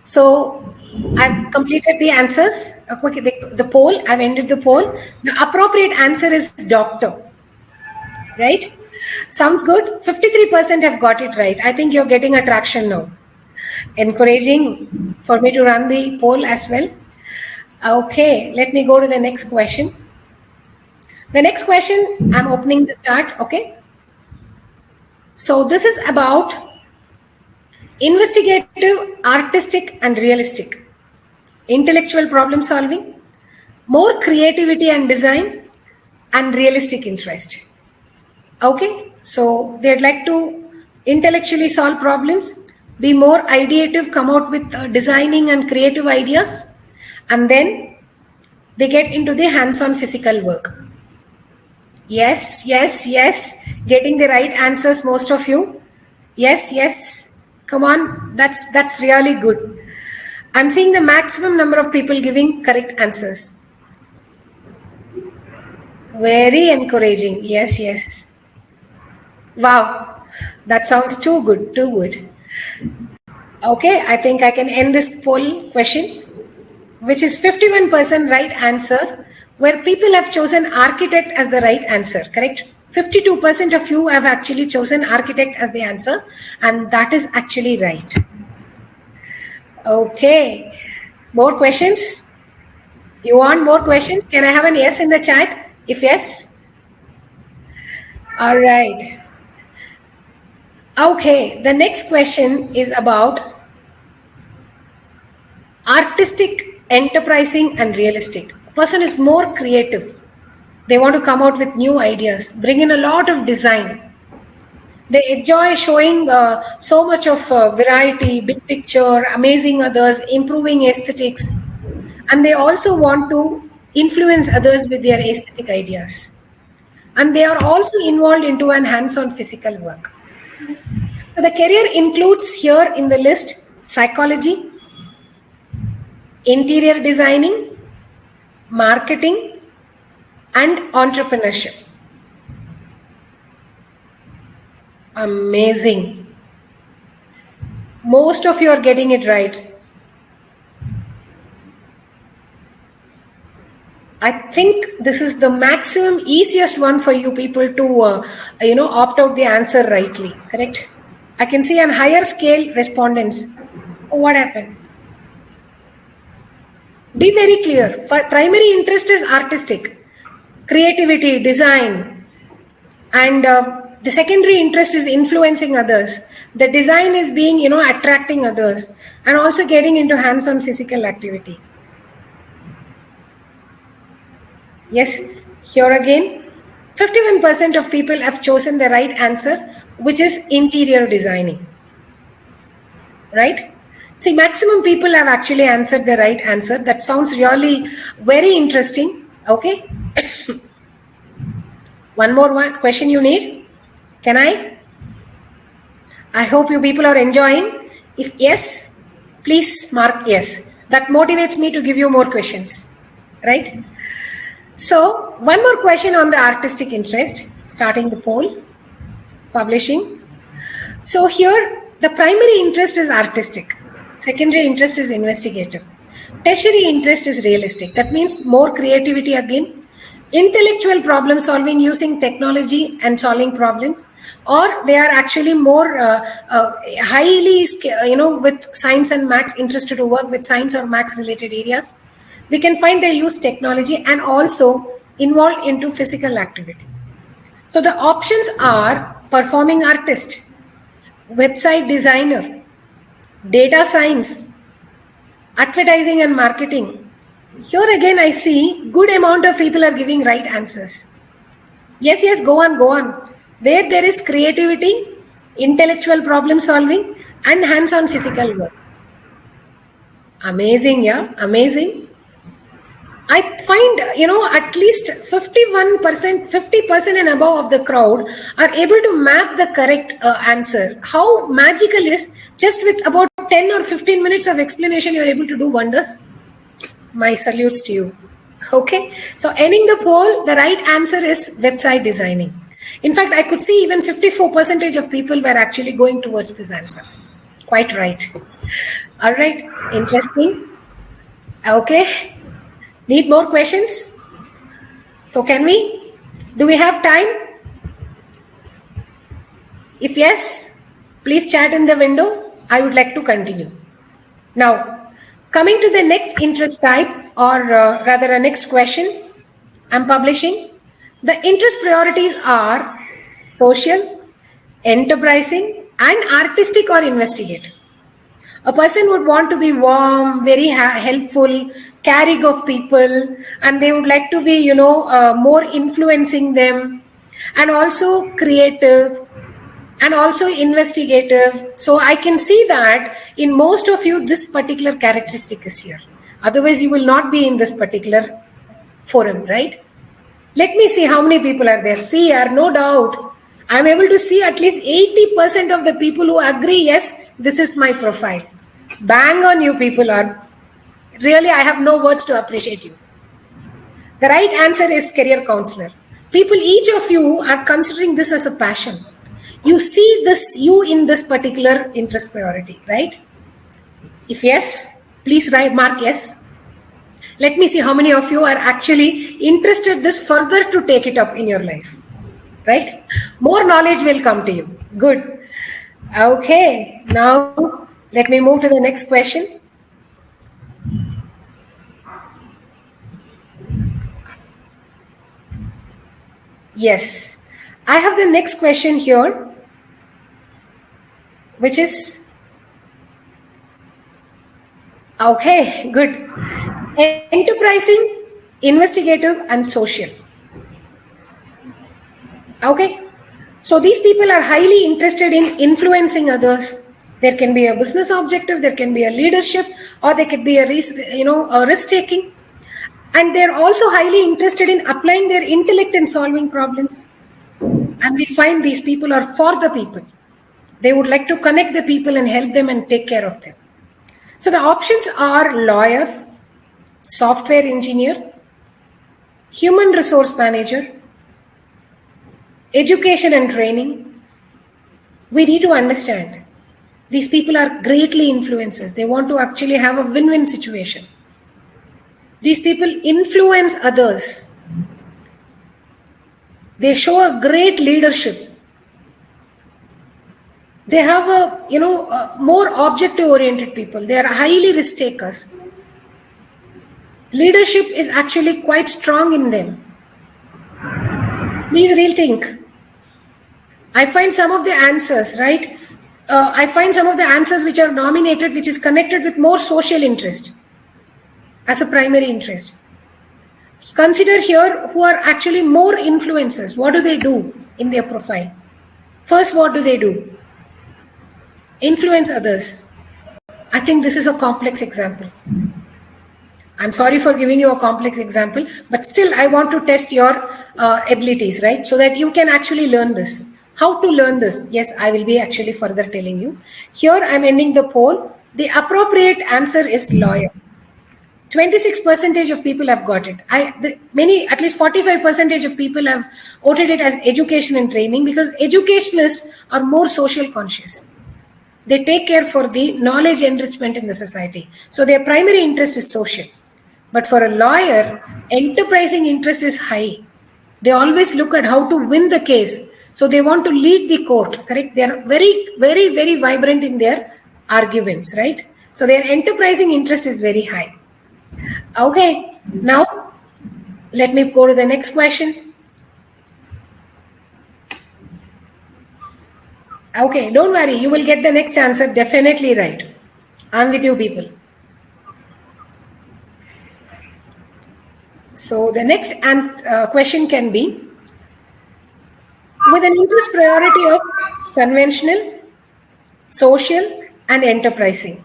So I've completed the answers. The poll, I've ended the poll. The appropriate answer is doctor. Right? Sounds good. 53% have got it right. I think you're getting a traction now. Encouraging for me to run the poll as well. Okay, let me go to the next question. The next question, I'm opening the start. Okay. So this is about investigative, artistic, and realistic. Intellectual problem solving, more creativity and design, and realistic interest. Okay, so they'd like to intellectually solve problems, be more ideative, come out with designing and creative ideas, and then they get into the hands-on physical work. Yes, yes, yes, getting the right answers, most of you. Yes, yes, come on, that's really good. I'm seeing the maximum number of people giving correct answers. Very encouraging, yes, yes. Wow, that sounds too good, too good. Okay, I think I can end this poll question, which is 51% right answer, where people have chosen architect as the right answer, correct? 52% of you have actually chosen architect as the answer, and that is actually right. Okay, more questions? You want more questions? Can I have an yes in the chat? If yes. All right. Okay, the next question is about artistic, enterprising, and realistic. A person is more creative. They want to come out with new ideas, bring in a lot of design. They enjoy showing so much of variety, big picture, amazing others, improving aesthetics. And they also want to influence others with their aesthetic ideas. And they are also involved into an hands-on physical work. So the career includes here in the list psychology, interior designing, marketing, and entrepreneurship. Amazing. Most of you are getting it right. I think this is the maximum easiest one for you people to, opt out the answer rightly. Correct? I can see on higher scale respondents. Oh, what happened? Be very clear. Primary interest is artistic, creativity, design, and the secondary interest is influencing others. The design is being, attracting others and also getting into hands-on physical activity. Yes, here again, 51% of people have chosen the right answer, which is interior designing. Right? See, maximum people have actually answered the right answer. That sounds really very interesting. Okay. One more question you need? Can I? I hope you people are enjoying. If yes, please mark yes. That motivates me to give you more questions. Right? So, one more question on the artistic interest, starting the poll, publishing. So here, the primary interest is artistic. Secondary interest is investigative. Tertiary interest is realistic. That means more creativity again. Intellectual problem solving using technology and solving problems. Or they are actually more highly, with science and maths, interested to work with science or maths related areas. We can find they use technology and also involved into physical activity. So the options are performing artist, website designer, data science, advertising and marketing. Here again I see good amount of people are giving right answers. Yes, go on. Where there is creativity, intellectual problem solving and hands-on physical work. Amazing, yeah, amazing. I find, at least 51%, 50% and above of the crowd are able to map the correct answer. How magical is just with about 10 or 15 minutes of explanation, you're able to do wonders. My salutes to you. Okay. So ending the poll, the right answer is website designing. In fact, I could see even 54% of people were actually going towards this answer. Quite right. All right. Interesting. Okay. Need more questions? So do we have time? If yes, please chat in the window. I would like to continue. Now, coming to the next interest type or rather a next question I'm publishing. The interest priorities are social, enterprising and artistic or investigative. A person would want to be warm, very helpful, caring of people, and they would like to be, more influencing them, and also creative, and also investigative. So I can see that in most of you, this particular characteristic is here. Otherwise, you will not be in this particular forum, right? Let me see how many people are there. See here, no doubt. I'm able to see at least 80% of the people who agree, yes, this is my profile. Bang on you people are. Really, I have no words to appreciate you. The right answer is career counselor. People, each of you are considering this as a passion. You see this, you in this particular interest priority, right? If yes, please mark yes. Let me see how many of you are actually interested this further to take it up in your life, right? More knowledge will come to you. Good. Okay, now let me move to the next question. Yes, I have the next question here, which is, okay, good. Enterprising, investigative, and social. Okay. So these people are highly interested in influencing others. There can be a business objective, there can be a leadership, or there could be a risk taking. And they're also highly interested in applying their intellect in solving problems. And we find these people are for the people. They would like to connect the people and help them and take care of them. So the options are lawyer, software engineer, human resource manager, education and training. We need to understand these people are greatly influencers. They want to actually have a win-win situation. These people influence others. They show a great leadership. They have a more objective-oriented people. They are highly risk takers. Leadership is actually quite strong in them. Please rethink. I find some of the answers, right? I find some of the answers which are nominated, which is connected with more social interest as a primary interest. Consider here who are actually more influencers. What do they do in their profile? First, what do they do? Influence others. I think this is a complex example. I'm sorry for giving you a complex example, but still I want to test your abilities, right? So that you can actually learn this. How to learn this? Yes, I will be actually further telling you. Here I'm ending the poll. The appropriate answer is lawyer. 26% of people have got it. At least 45% of people have voted it as education and training, because educationalists are more social conscious. They take care for the knowledge enrichment in the society. So their primary interest is social. But for a lawyer, enterprising interest is high. They always look at how to win the case. So they want to lead the court, correct? They are very, very, very vibrant in their arguments, right? So their enterprising interest is very high. Okay, now let me go to the next question. Okay, don't worry, you will get the next answer definitely right. I'm with you, people. So the next question can be, with an interest priority of conventional, social, and enterprising.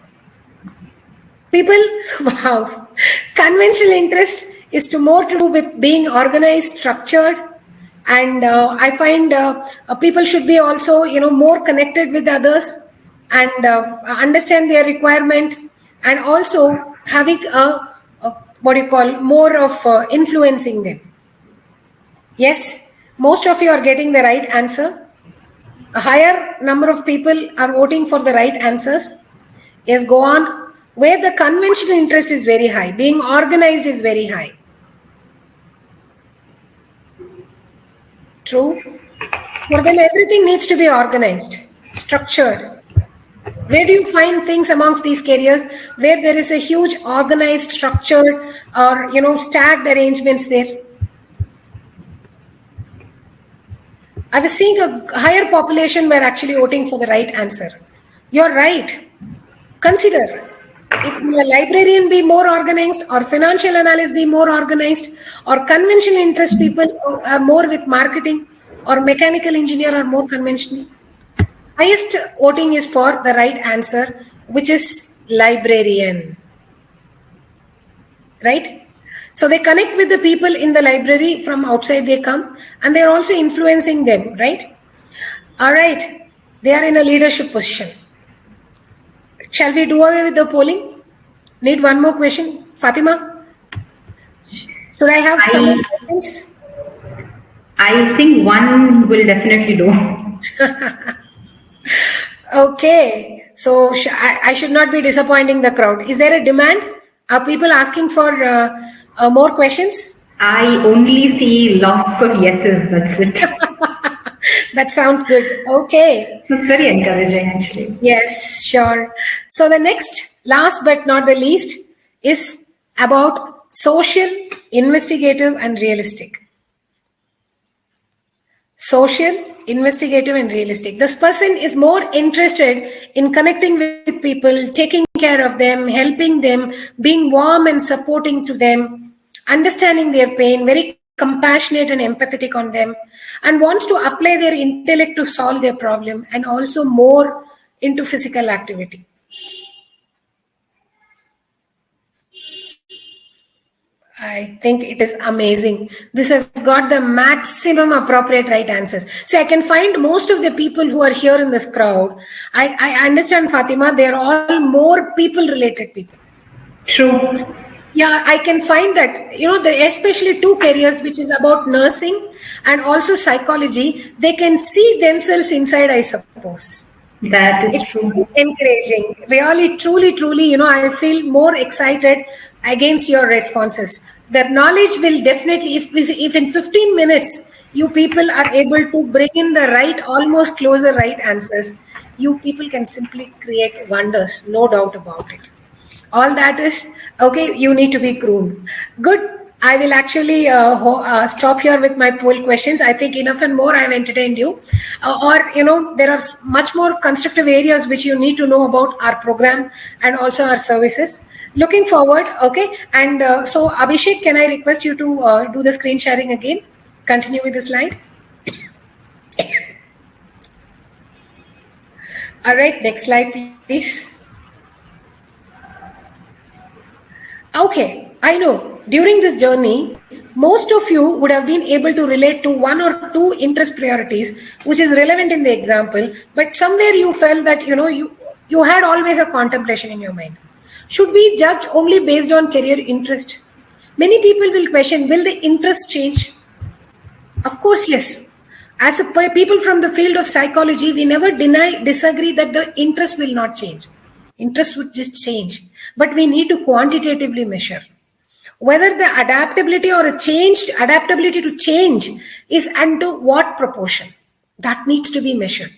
People, wow, conventional interest is more to do with being organized, structured, and I find people should be also, more connected with others and understand their requirement, and also having more of influencing them. Yes, most of you are getting the right answer. A higher number of people are voting for the right answers. Yes, go on. Where the conventional interest is very high, being organized is very high. True. For them, everything needs to be organized, structured. Where do you find things amongst these careers where there is a huge organized, structured, or stacked arrangements there? I was seeing a higher population were actually voting for the right answer. You're right. Consider, if a librarian be more organized, or financial analyst be more organized, or conventional interest people are more with marketing, or mechanical engineer are more conventional. Highest voting is for the right answer, which is librarian. Right? So they connect with the people in the library, from outside they come, and they're also influencing them, right? All right. They are in a leadership position. Shall we do away with the polling? Need one more question? Fatima? Should I have some more questions? I think one will definitely do. Okay. So I should not be disappointing the crowd. Is there a demand? Are people asking for more questions? I only see lots of yeses, that's it. That sounds good. Okay. That's very encouraging, actually. Yes, sure. So the next, last but not the least, is about social, investigative, and realistic. social, investigative, and realistic. This person is more interested in connecting with people, taking care of them, helping them, being warm and supporting to them, understanding their pain, very compassionate and empathetic on them, and wants to apply their intellect to solve their problem, and also more into physical activity. I think it is amazing. This has got the maximum appropriate right answers. So I can find most of the people who are here in this crowd. I understand, Fatima, they're all more people-related people. True. Yeah, I can find that, especially two careers, which is about nursing and also psychology, they can see themselves inside, I suppose. That is It's true. encouraging. Really, truly, I feel more excited against your responses. The knowledge will definitely, if in 15 minutes, you people are able to bring in the right, almost closer right answers, you people can simply create wonders, no doubt about it. All that is, okay, you need to be groomed. Good. I will actually stop here with my poll questions. I think enough and more I've entertained you. There are much more constructive areas which you need to know about our program and also our services. Looking forward, okay. And so Abhishek, can I request you to do the screen sharing again? Continue with the slide. All right, next slide, please. Okay, I know during this journey, most of you would have been able to relate to one or two interest priorities, which is relevant in the example, but somewhere you felt that, you had always a contemplation in your mind. Should we judge only based on career interest? Many people will question, will the interest change? Of course, yes. As people from the field of psychology, we never disagree that the interest will not change. Interest would just change. But we need to quantitatively measure whether the adaptability or adaptability to change is into what proportion. That needs to be measured.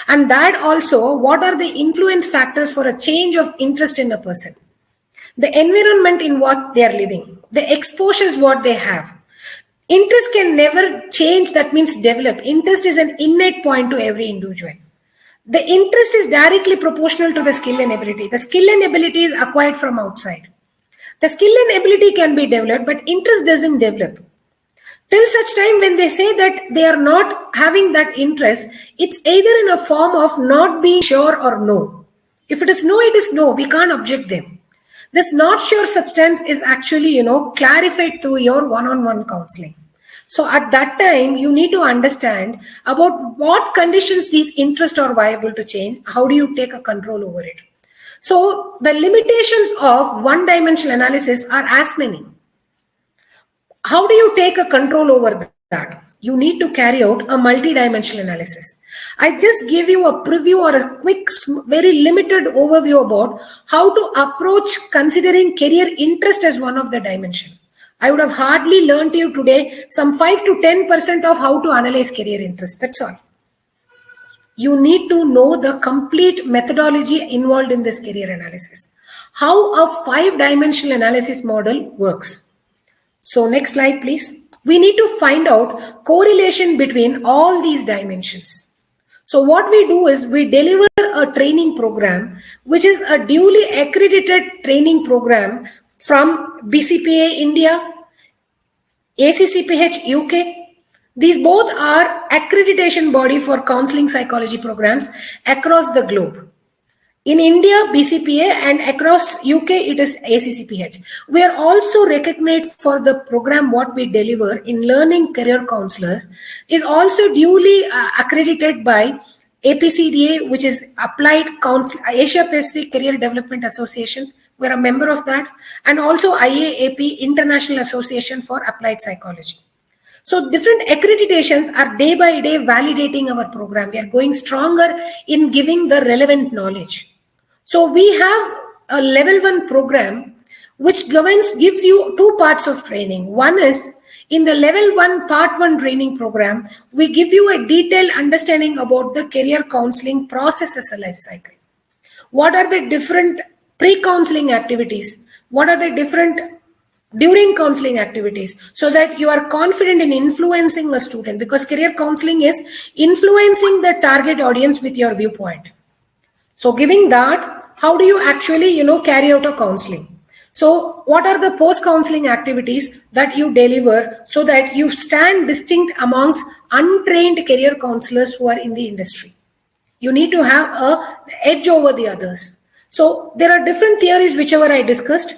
And that also, what are the influence factors for a change of interest in a person? The environment in what they are living, the exposures what they have. Interest can never change, that means develop. Interest is an innate point to every individual. The interest is directly proportional to the skill and ability. The skill and ability is acquired from outside. The skill and ability can be developed, but interest doesn't develop. Till such time when they say that they are not having that interest, it's either in a form of not being sure or no. If it is no, it is no. We can't object them. This not sure substance is actually, clarified through your one-on-one counseling. So at that time, you need to understand about what conditions these interests are viable to change. How do you take a control over it? So the limitations of one-dimensional analysis are as many. How do you take a control over that? You need to carry out a multi-dimensional analysis. I just give you a preview or a quick, very limited overview about how to approach considering career interest as one of the dimensions. I would have hardly learned you today some 5 to 10% of how to analyze career interest. That's all. You need to know the complete methodology involved in this career analysis. How a 5-dimensional analysis model works. So next slide, please. We need to find out correlation between all these dimensions. So what we do is we deliver a training program, which is a duly accredited training program from BCPA India, ACCPH UK. These both are accreditation body for counseling psychology programs across the globe. In India, BCPA, and across UK, it is ACCPH. We are also recognized for the program what we deliver in learning career counselors is also duly accredited by APCDA, which is Applied Counsel Asia Pacific Career Development Association. We're a member of that, and also IAAP, International Association for Applied Psychology. So different accreditations are day by day validating our program. We are going stronger in giving the relevant knowledge. So we have a level 1 program which gives you 2 parts of training. One is in the level 1 part 1 training program, we give you a detailed understanding about the career counseling process as a life cycle. What are the different pre-counseling activities? What are the different during counseling activities, so that you are confident in influencing a student, because career counseling is influencing the target audience with your viewpoint. So giving that, how do you actually, carry out a counseling? So what are the post-counseling activities that you deliver so that you stand distinct amongst untrained career counselors who are in the industry? You need to have an edge over the others. So there are different theories, whichever I discussed.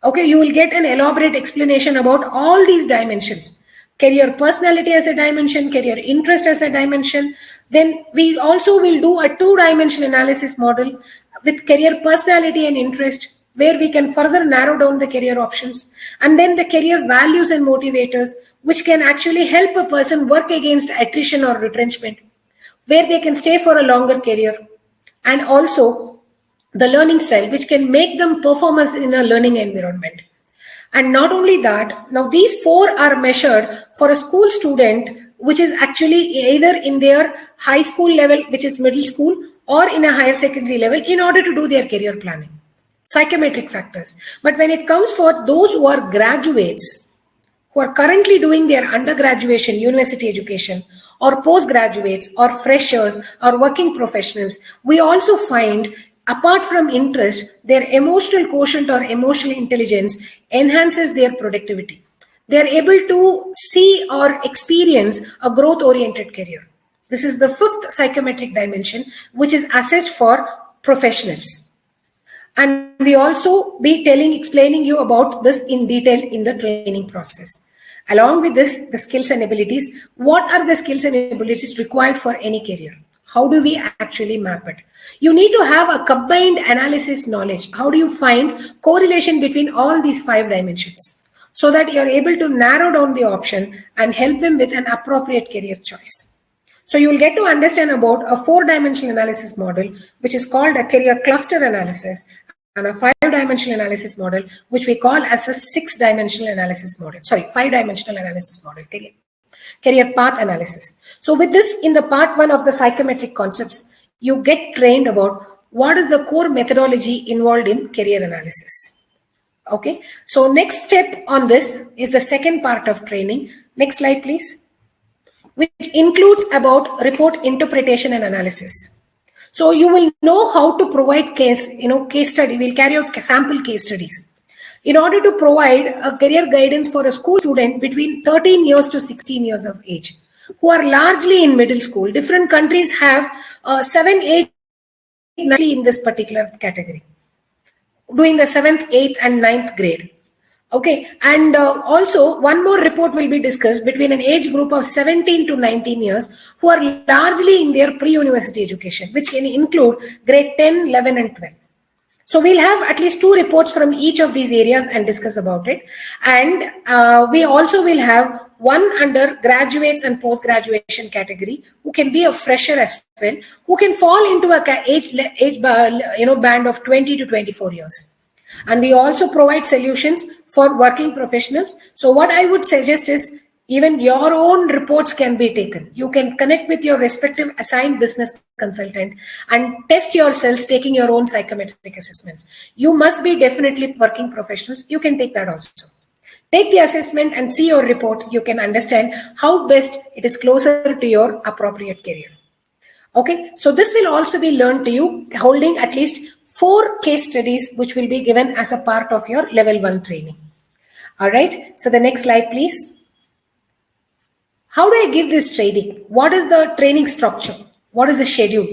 Okay, you will get an elaborate explanation about all these dimensions. Career personality as a dimension, career interest as a dimension. Then we also will do a two-dimensional analysis model with career personality and interest, where we can further narrow down the career options. And then the career values and motivators, which can actually help a person work against attrition or retrenchment, where they can stay for a longer career. And also the learning style, which can make them performers in a learning environment. And not only that, now these four are measured for a school student, which is actually either in their high school level, which is middle school, or in a higher secondary level, in order to do their career planning. Psychometric factors. But when it comes for those who are graduates, who are currently doing their undergraduate university education, or postgraduates, or freshers, or working professionals, we also find, apart from interest, their emotional quotient or emotional intelligence enhances their productivity. They are able to see or experience a growth-oriented career. This is the fifth psychometric dimension, which is assessed for professionals. And we also be explaining you about this in detail in the training process. Along with this, the skills and abilities. What are the skills and abilities required for any career? How do we actually map it? You need to have a combined analysis knowledge. How do you find correlation between all these five dimensions, so that you're able to narrow down the option and help them with an appropriate career choice? So you'll get to understand about a four-dimensional analysis model, which is called a career cluster analysis, and a five-dimensional analysis model, which we call as a six-dimensional analysis model. Sorry, five-dimensional analysis model, career path analysis. So with this, in the part one of the psychometric concepts, you get trained about what is the core methodology involved in career analysis. Okay, so next step on this is the second part of training. Next slide, please. Which includes about report interpretation and analysis. So you will know how to provide case study. We'll carry out sample case studies in order to provide a career guidance for a school student between 13 years to 16 years of age, who are largely in middle school. Different countries have 7, 8, 9 in this particular category, doing the 7th, 8th and 9th grade. Okay, and also one more report will be discussed between an age group of 17 to 19 years, who are largely in their pre-university education, which can include grade 10, 11 and 12. So we'll have at least 2 reports from each of these areas and discuss about it. And we also will have one under graduates and post-graduation category, who can be a fresher as well, who can fall into a age band of 20 to 24 years. And we also provide solutions for working professionals. So what I would suggest is, even your own reports can be taken. You can connect with your respective assigned business consultant and test yourselves taking your own psychometric assessments. You must be definitely working professionals. You can take that also. Take the assessment and see your report. You can understand how best it is closer to your appropriate career. Okay, so this will also be learned to you, holding at least 4 case studies, which will be given as a part of your level 1 training. All right, so the next slide, please. How do I give this training? What is the training structure? What is the schedule?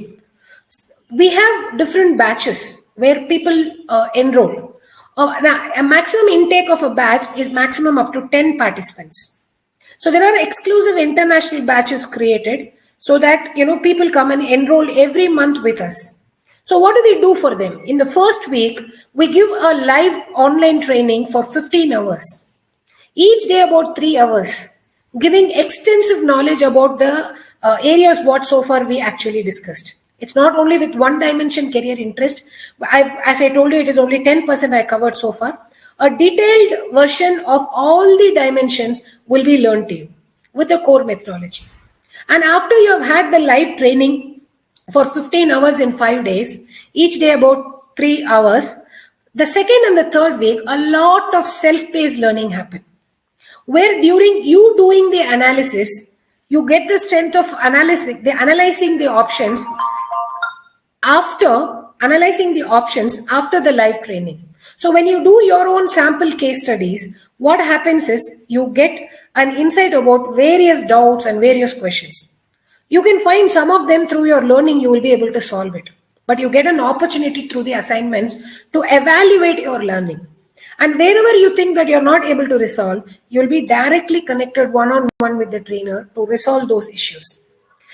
We have different batches where people enroll. Now, a maximum intake of a batch is maximum up to 10 participants. So there are exclusive international batches created so that people come and enroll every month with us. So what do we do for them? In the first week, we give a live online training for 15 hours. Each day about 3 hours, giving extensive knowledge about the areas what so far we actually discussed. It's not only with one dimension career interest. As I told you, it is only 10% I covered so far. A detailed version of all the dimensions will be learned to you with the core methodology. And after you have had the live training for 15 hours in 5 days, each day about 3 hours, The second and the third week, a lot of self-paced learning happen, where during you doing the analysis, you get the strength of analyzing the options after the live training. So when you do your own sample case studies, what happens is you get an insight about various doubts and various questions. You can find some of them through your learning, you will be able to solve it. But you get an opportunity through the assignments to evaluate your learning. And wherever you think that you're not able to resolve, you'll be directly connected one-on-one with the trainer to resolve those issues.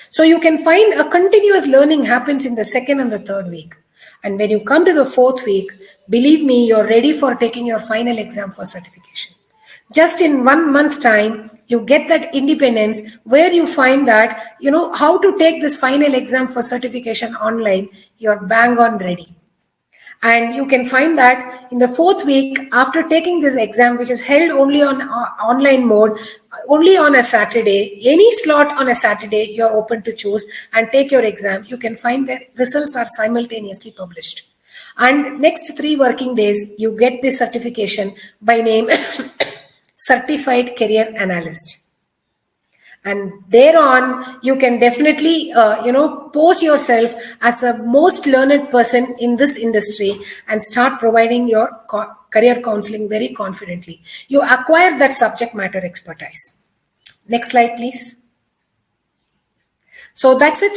So you can find a continuous learning happens in the second and the third week. And when you come to the fourth week, believe me, you're ready for taking your final exam for certification. Just in 1 month's time, you get that independence where you find that, how to take this final exam for certification online, you're bang on ready. And you can find that in the fourth week, after taking this exam, which is held only on online mode, only on a Saturday, any slot on a Saturday, you're open to choose and take your exam. You can find that results are simultaneously published. And next 3 working days, you get this certification by name Certified Career Analyst. And thereon, you can definitely, pose yourself as a most learned person in this industry and start providing your career counseling very confidently. You acquire that subject matter expertise. Next slide, please. So that's it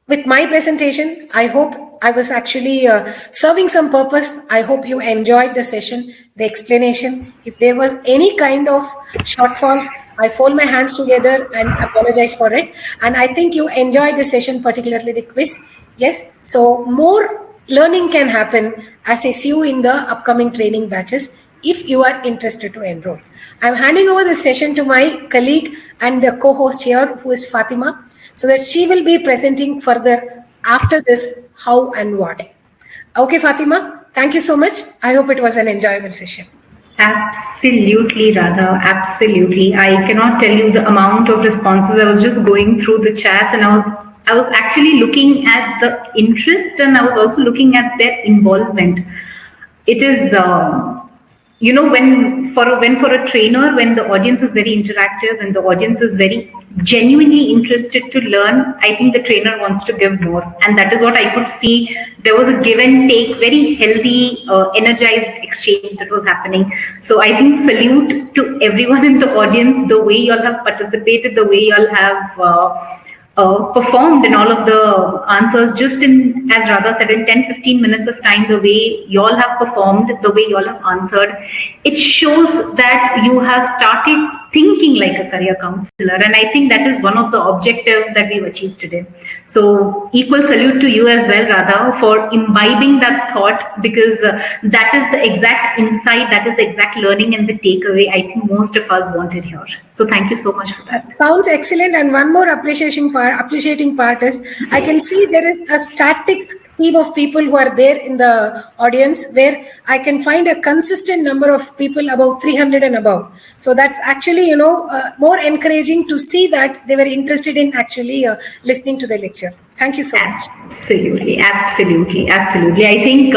with my presentation. I hope I was actually serving some purpose. I hope you enjoyed the session, the explanation. If there was any kind of shortfalls, I fold my hands together and apologize for it. And I think you enjoyed the session, particularly the quiz. Yes, so more learning can happen as I see you in the upcoming training batches if you are interested to enroll. I'm handing over the session to my colleague and the co-host here, who is Fatima, so that she will be presenting further after this how and what. Okay, Fatima, thank you so much. I hope it was an enjoyable session. Absolutely, Radha. Absolutely. I cannot tell you the amount of responses. I was just going through the chats and I was actually looking at the interest and I was also looking at their involvement. It is, when for a trainer, when the audience is very interactive and the audience is very genuinely interested to learn, I think the trainer wants to give more. And that is what I could see. There was a give and take, very healthy, energized exchange that was happening. So I think salute to everyone in the audience, the way you all have participated, the way you all have performed in all of the answers, just in, as Radha said, in 10-15 minutes of time, the way you all have performed, the way you all have answered, it shows that you have started thinking like a career counselor. And I think that is one of the objectives that we've achieved today. So equal salute to you as well, Radha, for imbibing that thought, because that is the exact insight, that is the exact learning and the takeaway I think most of us wanted here. So thank you so much for that. Sounds excellent. And one more appreciating part is I can see there is a static team of people who are there in the audience where I can find a consistent number of people above 300 and above. So that's actually, more encouraging to see that they were interested in actually listening to the lecture. Thank you so much. Absolutely. I think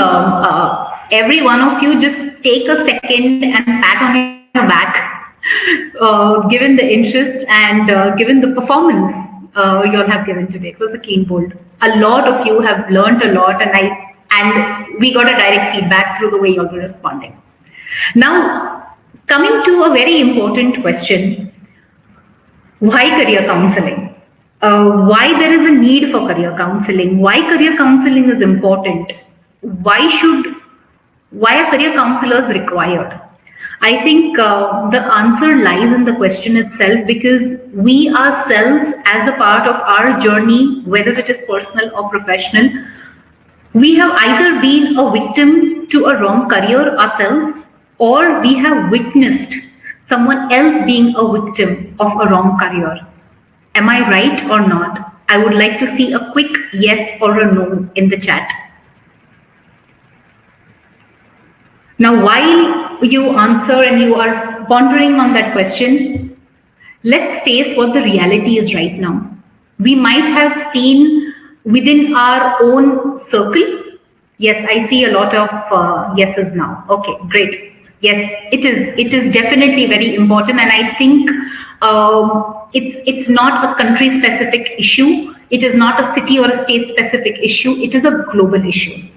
every one of you just take a second and pat on your back, given the interest and given the performance you all have given today. It was a clean bold. A lot of you have learned a lot, and we got a direct feedback through the way you all were responding. Now, coming to a very important question: why career counseling? Why there is a need for career counseling? Why career counseling is important? Why are career counselors required? I think the answer lies in the question itself, because we ourselves, as a part of our journey, whether it is personal or professional, we have either been a victim to a wrong career ourselves, or we have witnessed someone else being a victim of a wrong career. Am I right or not? I would like to see a quick yes or a no in the chat. Now, while you answer and you are pondering on that question, let's face what the reality is right now. We might have seen within our own circle Yes, I see a lot of yeses now. Okay, great. Yes, it is. It is definitely very important, and I think it's not a country-specific issue. It is not a city or a state-specific issue. It is a global issue.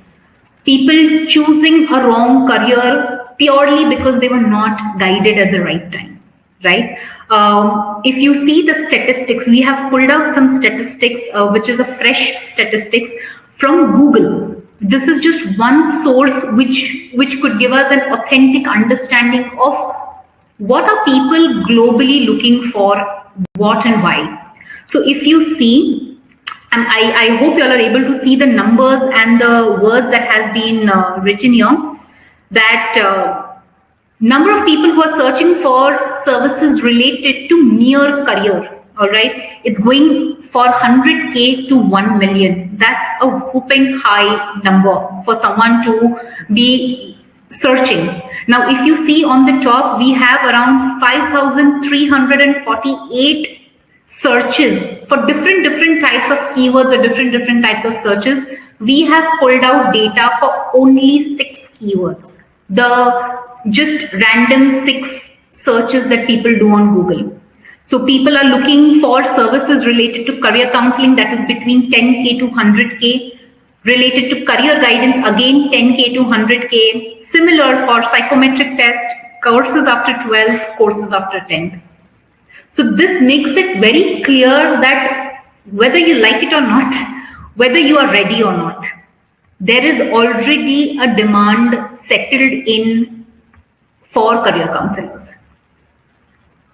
People choosing a wrong career purely because they were not guided at the right time, right? If you see the statistics, we have pulled out some statistics, which is a fresh statistics from Google. This is just one source which could give us an authentic understanding of what are people globally looking for, what and why. So if you see, and I hope you all are able to see the numbers and the words that has been written here, that number of people who are searching for services related to mere career, all right, it's going for 100K to 1 million. That's a whooping high number for someone to be searching. Now, if you see on the top, we have around 5,348 searches for different types of keywords or different types of searches. We have pulled out data for only 6 keywords. The just random 6 searches that people do on Google. So people are looking for services related to career counseling, that is between 10K to 100K. Related to career guidance, again 10K to 100K. Similar for psychometric test, courses after 12th, courses after 10th. So this makes it very clear that whether you like it or not, whether you are ready or not, there is already a demand settled in for career counselors.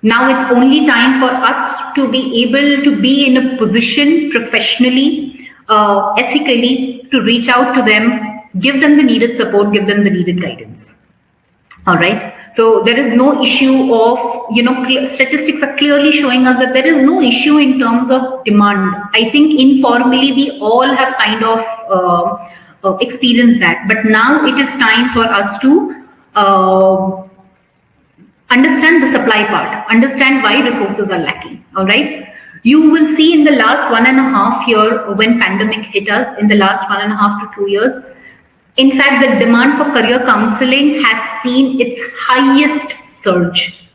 Now it's only time for us to be able to be in a position professionally, ethically, to reach out to them, give them the needed support, give them the needed guidance. All right. So there is no issue of, statistics are clearly showing us that there is no issue in terms of demand. I think informally we all have kind of experienced that. But now it is time for us to understand the supply part, understand why resources are lacking. All right. You will see in the last 1.5 years when pandemic hit us, in the last 1.5 to 2 years, in fact, the demand for career counseling has seen its highest surge.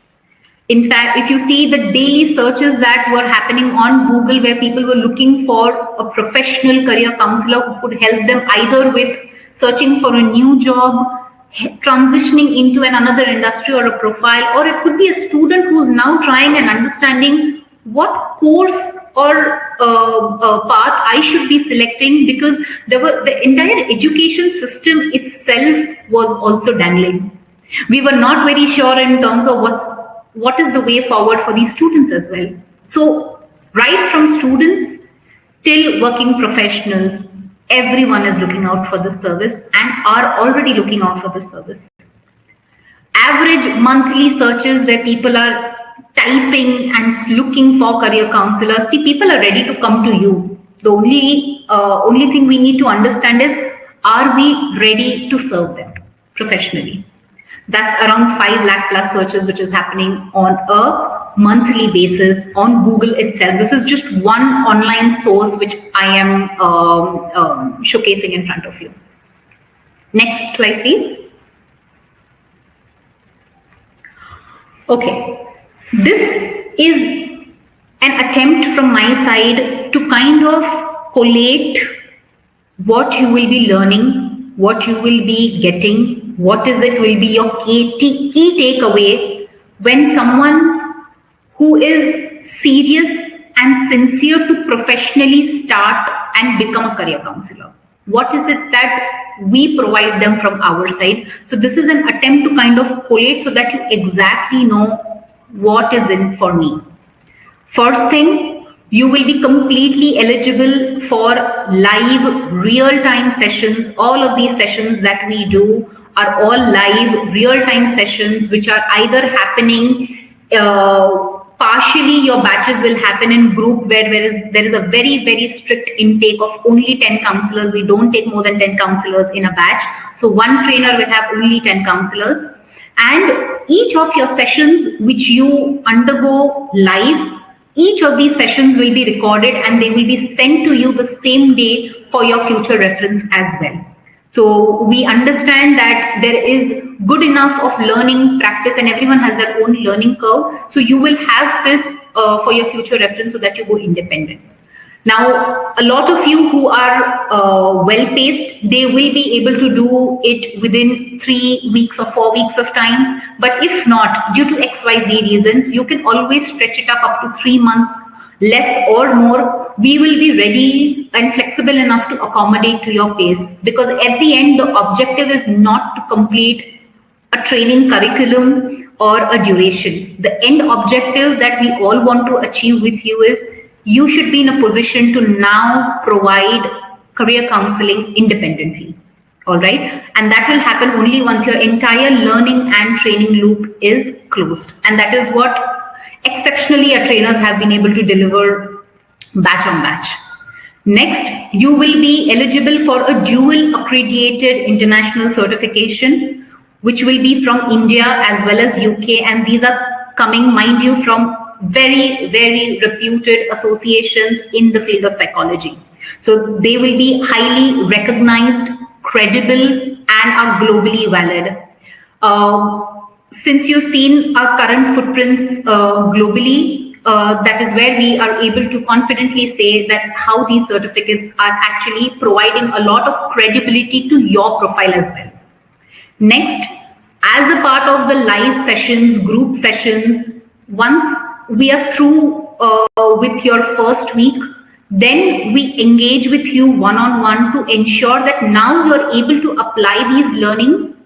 In fact, if you see the daily searches that were happening on Google, where people were looking for a professional career counselor who could help them either with searching for a new job, transitioning into another industry or a profile, or it could be a student who's now trying and understanding what course or path I should be selecting, because the entire education system itself was also dangling. We were not very sure in terms of what is the way forward for these students as well. So right from students till working professionals, everyone is looking out for this service and are already looking out for this service. Average monthly searches where people are typing and looking for career counselors. See, people are ready to come to you. The only thing we need to understand is, are we ready to serve them professionally? That's around 5 lakh plus searches, which is happening on a monthly basis on Google itself. This is just one online source which I am showcasing in front of you. Next slide, please. Okay. This is an attempt from my side to kind of collate what you will be learning, what you will be getting, what is it will be your key takeaway when someone who is serious and sincere to professionally start and become a career counselor. What is it that we provide them from our side? So this is an attempt to kind of collate so that you exactly know what is in for me. First thing, you will be completely eligible for live real-time sessions. All of these sessions that we do are all live real-time sessions, which are either happening partially. Your batches will happen in group where there is a very strict intake of only 10 counselors. We don't take more than 10 counselors in a batch. So one trainer will have only 10 counselors. And each of your sessions which you undergo live, each of these sessions will be recorded and they will be sent to you the same day for your future reference as well. So we understand that there is good enough of learning practice and everyone has their own learning curve. So you will have this for your future reference so that you go independent. Now, a lot of you who are well-paced, they will be able to do it within 3 weeks or 4 weeks of time. But if not, due to XYZ reasons, you can always stretch it up to 3 months, less or more. We will be ready and flexible enough to accommodate to your pace, because at the end, the objective is not to complete a training curriculum or a duration. The end objective that we all want to achieve with you is you should be in a position to now provide career counseling independently. All right. And that will happen only once your entire learning and training loop is closed. And that is what exceptionally our trainers have been able to deliver batch on batch. Next, you will be eligible for a dual accredited international certification, which will be from India as well as UK. And these are coming, mind you, from very, very reputed associations in the field of psychology. So they will be highly recognized, credible, and are globally valid. Since you've seen our current footprints globally, that is where we are able to confidently say that how these certificates are actually providing a lot of credibility to your profile as well. Next, as a part of the live sessions, group sessions, once we are through with your first week, then we engage with you one-on-one to ensure that now you're able to apply these learnings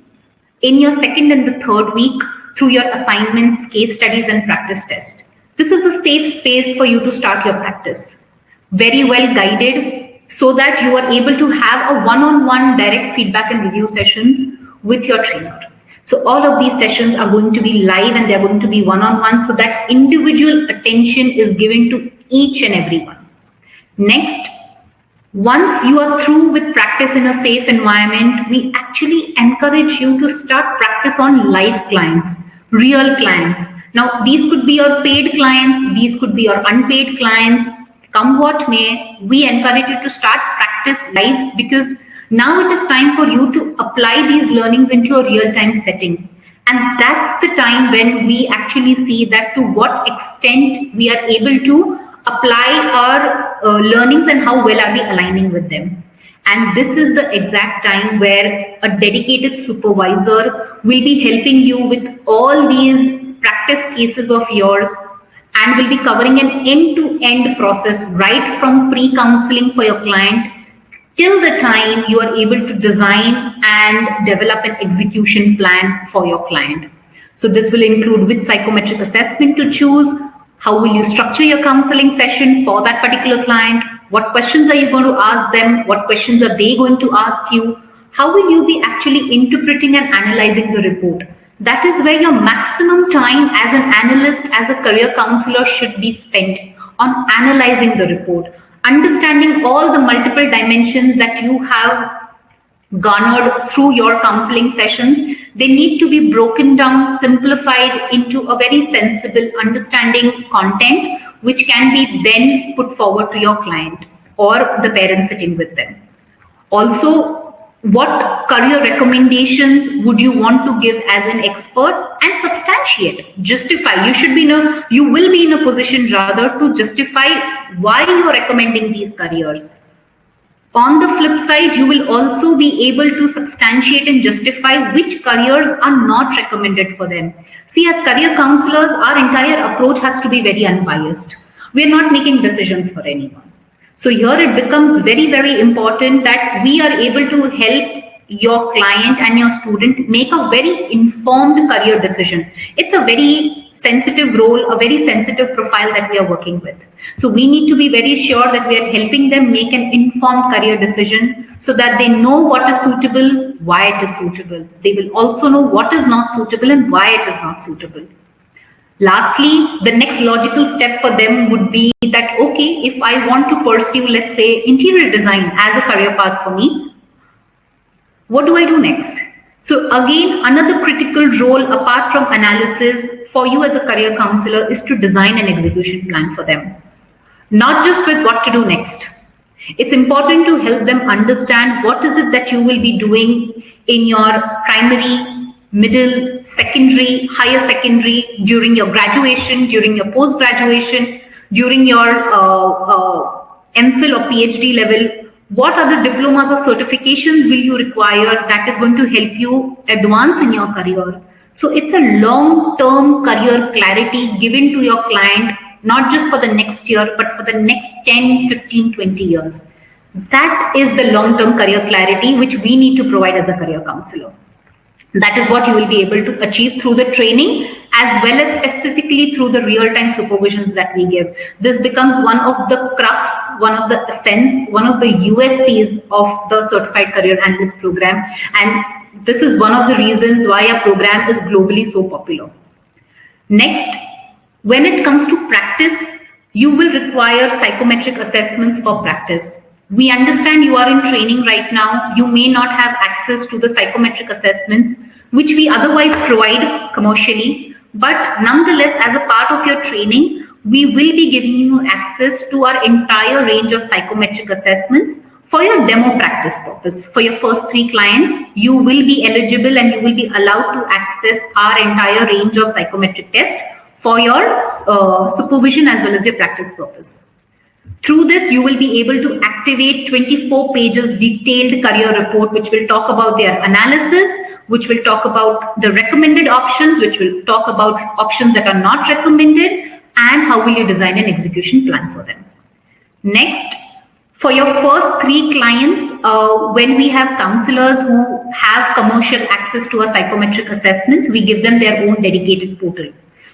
in your second and the third week through your assignments, case studies, and practice tests. This is a safe space for you to start your practice. Very well guided so that you are able to have a one-on-one direct feedback and review sessions with your trainer. So all of these sessions are going to be live and they're going to be one-on-one so that individual attention is given to each and every one. Next, once you are through with practice in a safe environment, we actually encourage you to start practice on live clients, real clients. Now, these could be your paid clients, these could be your unpaid clients. Come what may, we encourage you to start practice live, because now it is time for you to apply these learnings into a real-time setting. And that's the time when we actually see that to what extent we are able to apply our learnings and how well are we aligning with them. And this is the exact time where a dedicated supervisor will be helping you with all these practice cases of yours and will be covering an end-to-end process right from pre-counseling for your client till the time you are able to design and develop an execution plan for your client. So this will include which psychometric assessment to choose, how will you structure your counseling session for that particular client, what questions are you going to ask them, what questions are they going to ask you, how will you be actually interpreting and analyzing the report. That is where your maximum time as an analyst, as a career counselor should be spent on analyzing the report, understanding all the multiple dimensions that you have garnered through your counseling sessions. They need to be broken down, simplified into a very sensible understanding content, which can be then put forward to your client or the parent sitting with them. Also, what career recommendations would you want to give as an expert and substantiate, justify. You will be in a position rather to justify why you're recommending these careers. On the flip side, you will also be able to substantiate and justify which careers are not recommended for them. See, as career counselors, our entire approach has to be very unbiased. We are not making decisions for anyone. So here it becomes very, very important that we are able to help your client and your student make a very informed career decision. It's a very sensitive role, a very sensitive profile that we are working with. So we need to be very sure that we are helping them make an informed career decision so that they know what is suitable, why it is suitable. They will also know what is not suitable and why it is not suitable. Lastly, the next logical step for them would be that, okay, if I want to pursue, let's say, interior design as a career path for me, what do I do next? So again, another critical role apart from analysis for you as a career counselor is to design an execution plan for them. Not just with what to do next. It's important to help them understand what is it that you will be doing in your primary, middle, secondary, higher secondary, during your graduation, during your post-graduation, during your MPhil or PhD level. What other diplomas or certifications will you require that is going to help you advance in your career? So it's a long-term career clarity given to your client, not just for the next year, but for the next 10, 15, 20 years. That is the long-term career clarity which we need to provide as a career counselor. That is what you will be able to achieve through the training, as well as specifically through the real-time supervisions that we give. This becomes one of the crux, one of the essence, one of the USPs of the Certified Career Analyst program. And this is one of the reasons why our program is globally so popular. Next, when it comes to practice, you will require psychometric assessments for practice. We understand you are in training right now. You may not have access to the psychometric assessments, which we otherwise provide commercially. But nonetheless, as a part of your training, we will be giving you access to our entire range of psychometric assessments for your demo practice purpose. For your first 3 clients, you will be eligible and you will be allowed to access our entire range of psychometric tests for your supervision as well as your practice purpose. Through this, you will be able to activate 24 pages detailed career report, which will talk about their analysis, which will talk about the recommended options, which will talk about options that are not recommended, and how will you design an execution plan for them. Next, for your first 3 clients, when we have counselors who have commercial access to our psychometric assessments, we give them their own dedicated portal.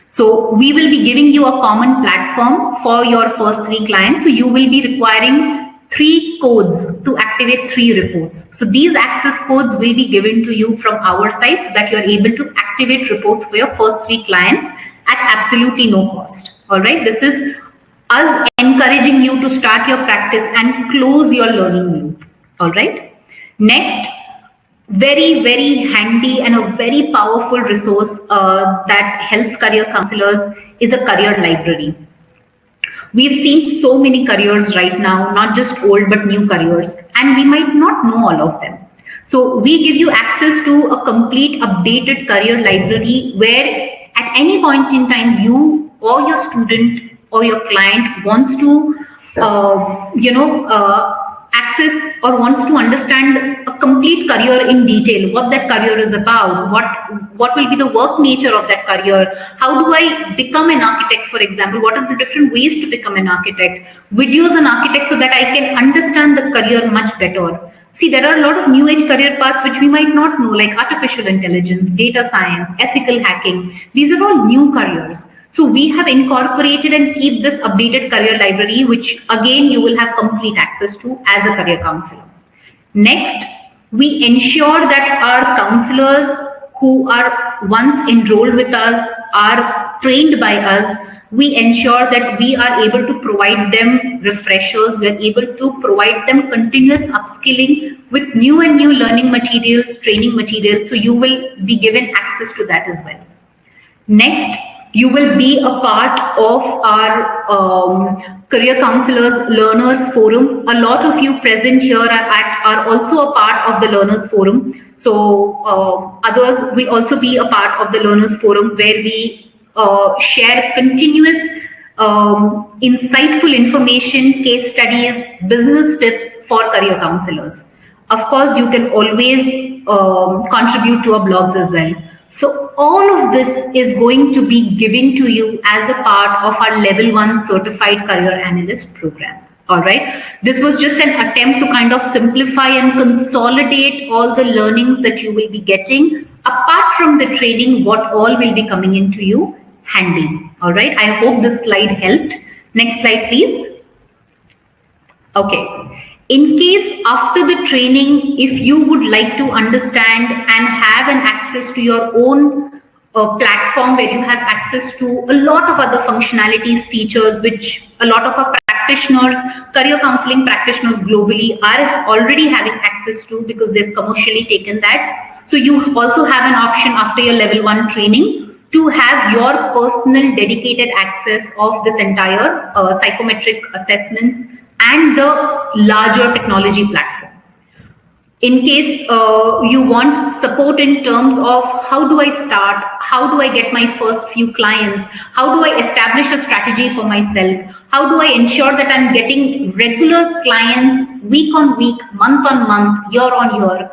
So we will be giving you a common platform for your first 3 clients. So you will be requiring 3 codes to activate 3 reports. So these access codes will be given to you from our side so that you are able to activate reports for your first 3 clients at absolutely no cost. All right. This is us encouraging you to start your practice and close your learning loop. All right. Next, very, very handy and a very powerful resource that helps career counselors is a career library. We've seen so many careers right now, not just old but new careers, and we might not know all of them. So we give you access to a complete updated career library where at any point in time you or your student or your client wants to access or wants to understand a complete career in detail, what that career is about, what will be the work nature of that career, how do I become an architect, for example, what are the different ways to become an architect, videos on architect so that I can understand the career much better. See, there are a lot of new age career paths which we might not know, like artificial intelligence, data science, ethical hacking. These are all new careers. So we have incorporated and keep this updated career library, which again, you will have complete access to as a career counselor. Next, we ensure that our counselors who are once enrolled with us are trained by us. We ensure that we are able to provide them refreshers. We are able to provide them continuous upskilling with new and new learning materials, training materials. So you will be given access to that as well. Next, you will be a part of our Career Counselors Learners Forum. A lot of you present here are also a part of the Learners Forum. So others will also be a part of the Learners Forum, where we share continuous insightful information, case studies, business tips for career counselors. Of course, you can always contribute to our blogs as well. So all of this is going to be given to you as a part of our level 1 certified career analyst program. All right. This was just an attempt to kind of simplify and consolidate all the learnings that you will be getting. Apart from the training, what all will be coming into you handy. All right. I hope this slide helped. Next slide, please. Okay. In case after the training, if you would like to understand and have an access to your own platform where you have access to a lot of other functionalities, features, which a lot of our practitioners, career counseling practitioners globally are already having access to because they've commercially taken that. So you also have an option after your level 1 training to have your personal dedicated access of this entire psychometric assessments and the larger technology platform. In case you want support in terms of how do I start, how do I get my first few clients, how do I establish a strategy for myself, how do I ensure that I'm getting regular clients week on week, month on month, year on year,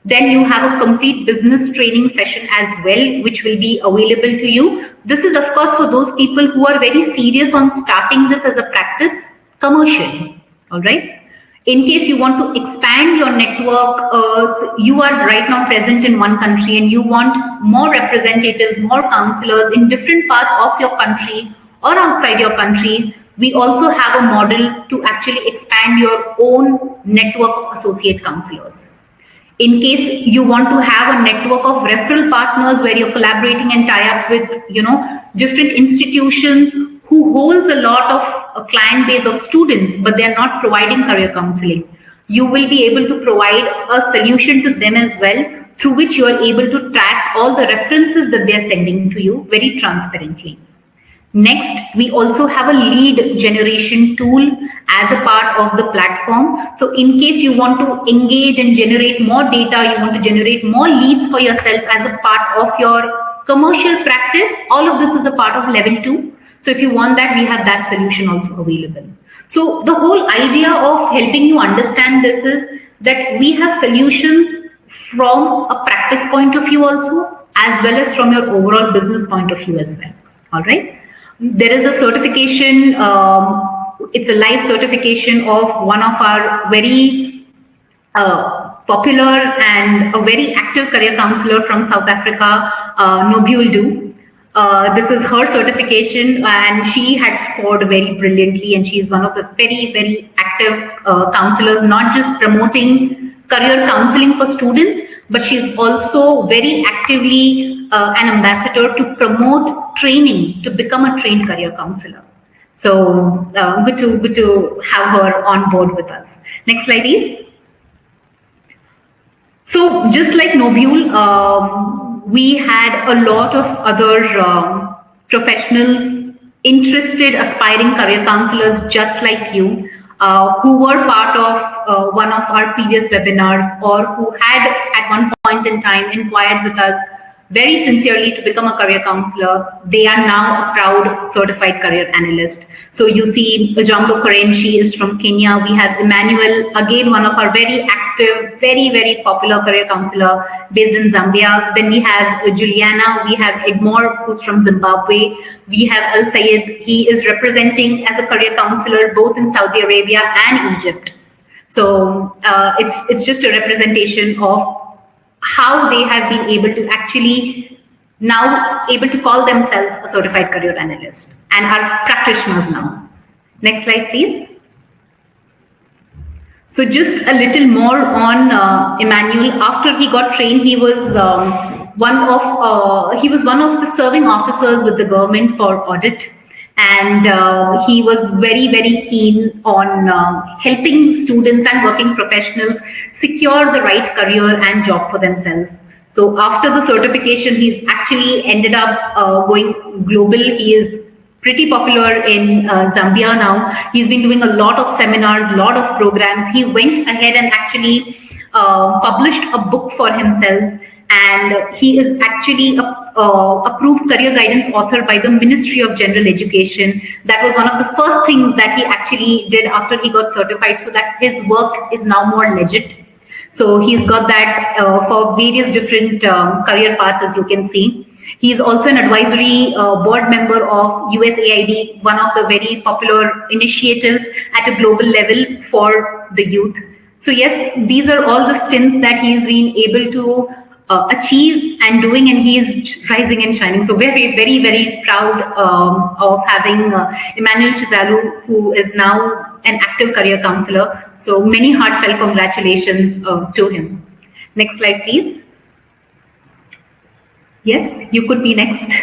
then you have a complete business training session as well, which will be available to you. This is, of course, for those people who are very serious on starting this as a practice commercially. All right. In case you want to expand your network, you are right now present in one country and you want more representatives, more counselors in different parts of your country or outside your country, we also have a model to actually expand your own network of associate counselors. In case you want to have a network of referral partners where you're collaborating and tie up with, different institutions who holds a lot of a client base of students, but they are not providing career counseling, you will be able to provide a solution to them as well, through which you are able to track all the references that they are sending to you very transparently. Next, we also have a lead generation tool as a part of the platform. So in case you want to engage and generate more data, you want to generate more leads for yourself as a part of your commercial practice, all of this is a part of level 2. So if you want that, we have that solution also available. So the whole idea of helping you understand this is that we have solutions from a practice point of view also, as well as from your overall business point of view as well. All right. There is a certification, it's a live certification of one of our very popular and a very active career counselor from South Africa, Nobule. This is her certification and she had scored very brilliantly, and she is one of the very, very active counselors, not just promoting career counseling for students, but she is also very actively an ambassador to promote training to become a trained career counselor. So good to have her on board with us. Next slide, please. So just like Nobule, we had a lot of other professionals, interested, aspiring career counselors just like you, who were part of one of our previous webinars or who had at one point in time inquired with us very sincerely to become a career counselor. They are now a proud certified career analyst. So you see Jambo Karen, she is from Kenya. We have Emmanuel, again, one of our very active, very, very popular career counselor based in Zambia. Then we have Juliana, we have Edmore, who's from Zimbabwe. We have Al Sayed, he is representing as a career counselor both in Saudi Arabia and Egypt. So it's just a representation of how they have been able to actually now able to call themselves a certified career analyst and are practitioners now. Next slide, please. So just a little more on Emmanuel. After he got trained, he was one of the serving officers with the government for audit. And he was very, very keen on helping students and working professionals secure the right career and job for themselves. So after the certification, he's actually ended up going global. He is pretty popular in Zambia now. He's been doing a lot of seminars, a lot of programs. He went ahead and actually published a book for himself. And he is actually a approved career guidance author by the Ministry of General Education. That was one of the first things that he actually did after he got certified, so that his work is now more legit. So he's got that for various different career paths, as you can see. He's also an advisory board member of USAID, one of the very popular initiatives at a global level for the youth. So yes, these are all the stints that he's been able to achieve and doing, and he's rising and shining. So very, very, very proud of having Emmanuel Chizalu, who is now an active career counselor. So many heartfelt congratulations to him. Next slide, please. Yes, you could be next.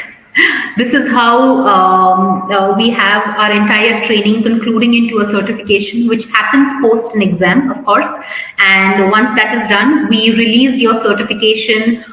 This is how we have our entire training concluding into a certification, which happens post an exam, of course. And once that is done, we release your certification,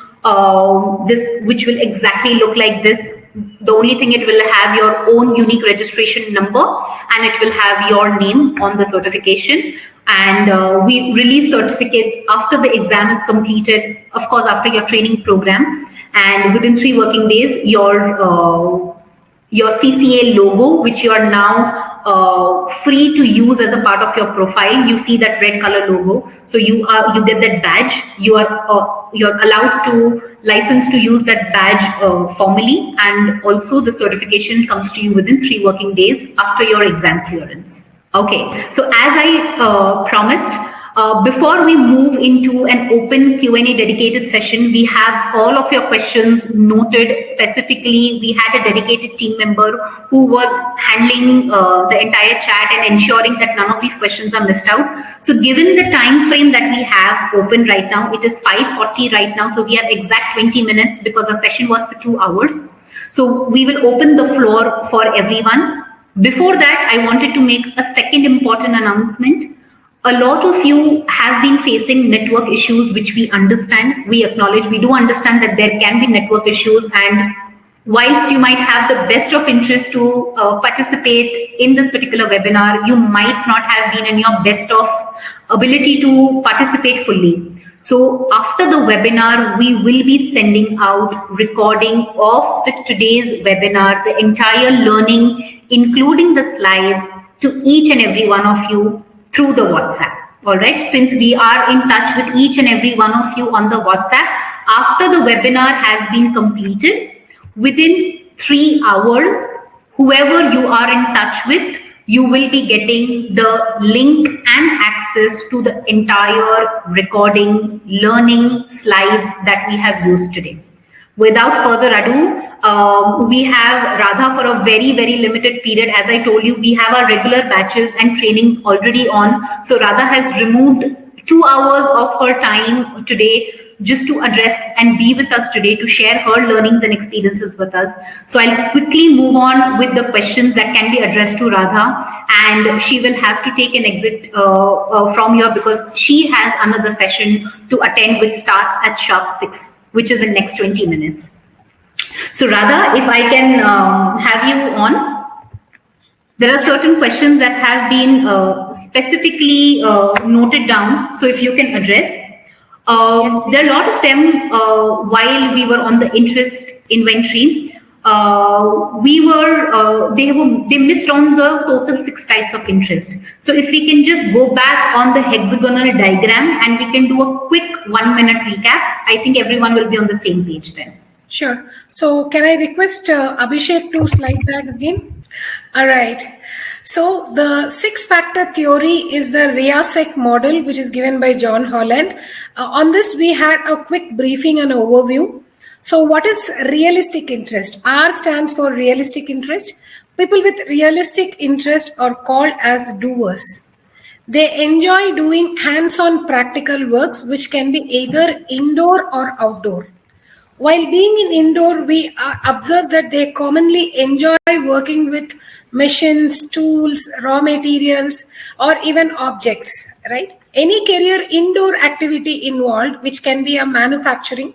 which will exactly look like this. the only thing it will have your own unique registration number, and it will have your name on the certification. And we release certificates after the exam is completed, of course, after your training program. And within 3 working days, your CCA logo, which you are now free to use as a part of your profile. You see that red color logo, so you get that badge. You're allowed to license to use that badge formally, and also the certification comes to you within 3 working days after your exam clearance. Okay, so as I promised, before we move into an open Q&A dedicated session, we have all of your questions noted specifically. We had a dedicated team member who was handling the entire chat and ensuring that none of these questions are missed out. So given the time frame that we have open right now, it is 5:40 right now. So we have exact 20 minutes because our session was for 2 hours. So we will open the floor for everyone. Before that, I wanted to make a second important announcement. A lot of you have been facing network issues, which we understand, we acknowledge. We do understand that there can be network issues, and whilst you might have the best of interest to participate in this particular webinar, you might not have been in your best of ability to participate fully. So after the webinar, we will be sending out recording of today's webinar, the entire learning, including the slides, to each and every one of you through the WhatsApp. All right, since we are in touch with each and every one of you on the WhatsApp, after the webinar has been completed, within 3 hours, whoever you are in touch with, you will be getting the link and access to the entire recording, learning slides that we have used today. Without further ado, we have Radha for a very, very limited period. As I told you, we have our regular batches and trainings already on. So Radha has removed 2 hours of her time today just to address and be with us today to share her learnings and experiences with us. So I'll quickly move on with the questions that can be addressed to Radha, and she will have to take an exit from here because she has another session to attend, which starts at sharp 6, which is in next 20 minutes. So Radha, if I can have you on. There are certain questions that have been specifically noted down. So if you can address. Yes, there are a lot of them while we were on the interest inventory. They missed on the total 6 types of interest. So if we can just go back on the hexagonal diagram and we can do a quick 1-minute recap, I think everyone will be on the same page then. Sure. So can I request Abhishek to slide back again? All right. So the 6-factor theory is the RIASEC model, which is given by John Holland. On this, we had a quick briefing and overview. So what is realistic interest? R stands for realistic interest. People with realistic interest are called as doers. They enjoy doing hands-on practical works, which can be either indoor or outdoor. While being in indoor, we observe that they commonly enjoy working with machines, tools, raw materials, or even objects, right? Any career indoor activity involved, which can be a manufacturing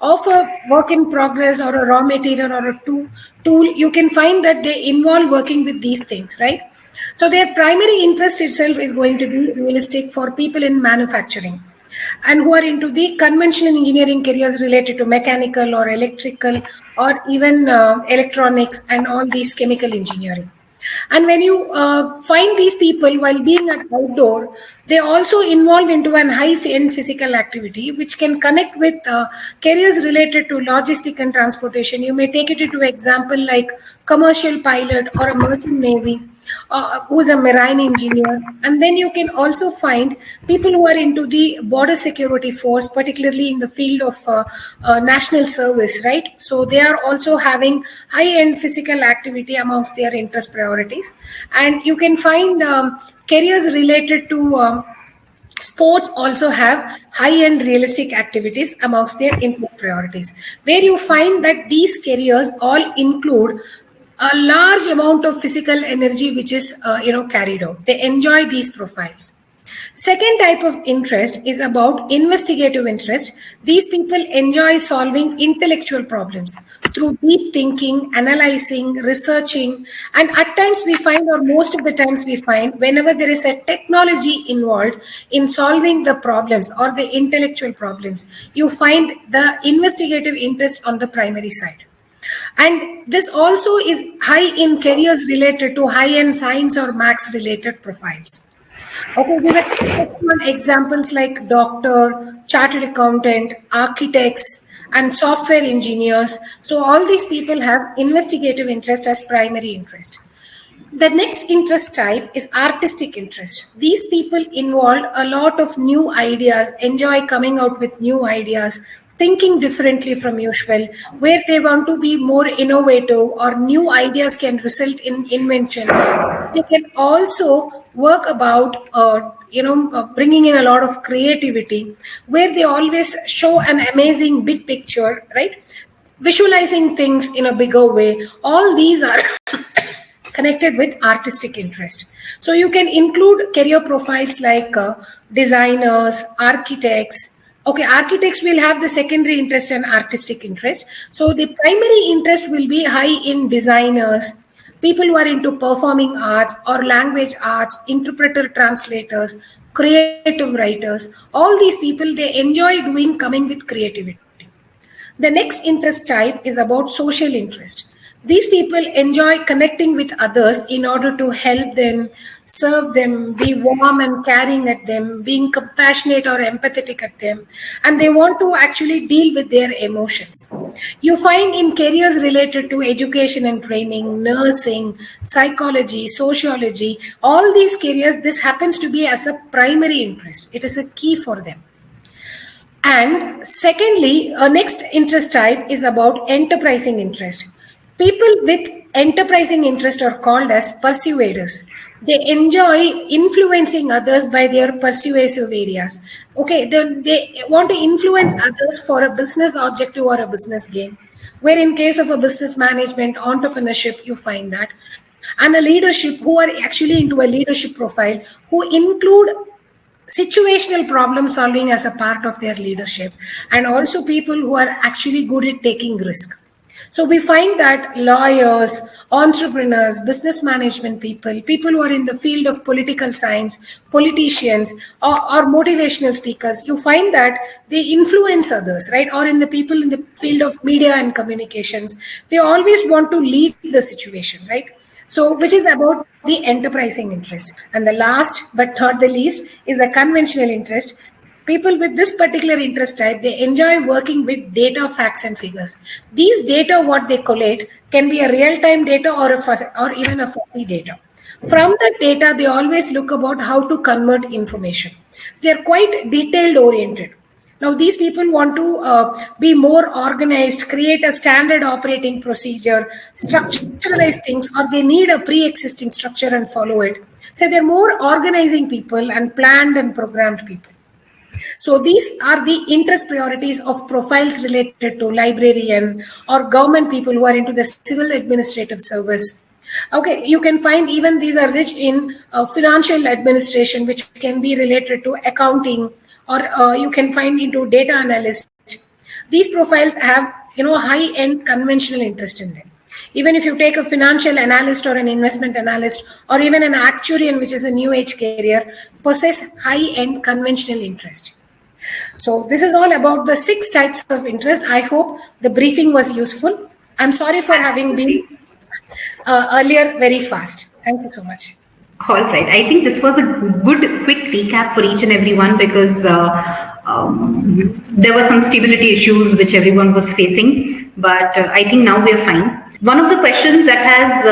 of a work in progress or a raw material or a tool, you can find that they involve working with these things, right? So their primary interest itself is going to be realistic for people in manufacturing and who are into the conventional engineering careers related to mechanical or electrical or even electronics and all these chemical engineering. And when you find these people while being at outdoor, they also involved into an high-end physical activity, which can connect with careers related to logistic and transportation. You may take it into example like commercial pilot or a merchant navy, who's a marine engineer. And then you can also find people who are into the border security force, particularly in the field of national service, right? So they are also having high-end physical activity amongst their interest priorities. And you can find careers related to sports also have high-end realistic activities amongst their interest priorities, where you find that these careers all include a large amount of physical energy which is carried out. They enjoy these profiles. Second type of interest is about investigative interest. These people enjoy solving intellectual problems through deep thinking, analyzing, researching, and at times we find, or most of the times we find, whenever there is a technology involved in solving the problems or the intellectual problems, you find the investigative interest on the primary side. And this also is high in careers related to high-end science or maths related profiles. Okay, we were taking on examples like doctor, chartered accountant, architects, and software engineers. So all these people have investigative interest as primary interest. The next interest type is artistic interest. These people involve a lot of new ideas, enjoy coming out with new ideas, thinking differently from usual, where they want to be more innovative or new ideas can result in invention. They can also work about bringing in a lot of creativity, where they always show an amazing big picture, right? Visualizing things in a bigger way. All these are connected with artistic interest. So you can include career profiles like designers, architects. Okay, architects will have the secondary interest and artistic interest. So the primary interest will be high in designers, people who are into performing arts or language arts, interpreter translators, creative writers. All these people, they enjoy coming with creativity. The next interest type is about social interest. These people enjoy connecting with others in order to help them, serve them, be warm and caring at them, being compassionate or empathetic at them, and they want to actually deal with their emotions. You find in careers related to education and training, nursing, psychology, sociology, all these careers, this happens to be as a primary interest. It is a key for them. And secondly, a next interest type is about enterprising interest. People with enterprising interest are called as persuaders. They enjoy influencing others by their persuasive areas. Okay, they want to influence others for a business objective or a business gain. Where in case of a business management, entrepreneurship, you find that. And a leadership who are actually into a leadership profile, who include situational problem solving as a part of their leadership, and also people who are actually good at taking risk. So we find that lawyers, entrepreneurs, business management people who are in the field of political science, politicians, or motivational speakers, you find that they influence others, right? Or in the people in the field of media and communications, they always want to lead the situation, right? So, which is about the enterprising interest. And the last but not the least is the conventional interest. People with this particular interest type, they enjoy working with data, facts, and figures. These data, what they collate, can be a real-time data or even a fuzzy data. From the data, they always look about how to convert information. So they are quite detailed-oriented. Now, these people want to be more organized, create a standard operating procedure, structuralize things, or they need a pre-existing structure and follow it. So they're more organizing people and planned and programmed people. So these are the interest priorities of profiles related to librarian or government people who are into the civil administrative service. Okay, you can find even these are rich in financial administration, which can be related to accounting, or you can find into data analyst. These profiles have high-end conventional interest in them. Even if you take a financial analyst or an investment analyst or even an actuarian, which is a new age career, possess high-end conventional interest. So this is all about the 6 types of interest. I hope the briefing was useful. I'm sorry for having been earlier very fast. Thank you so much. All right. I think this was a good, quick recap for each and everyone because there were some stability issues which everyone was facing. But I think now we are fine. One of the questions that has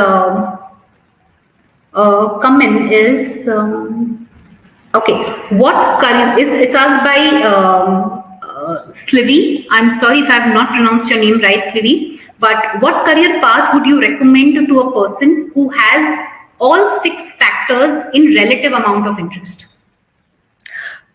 come in is, what career is, it's asked by Slivy. I'm sorry if I have not pronounced your name right, Slivy, but what career path would you recommend to a person who has all 6 factors in relative amount of interest?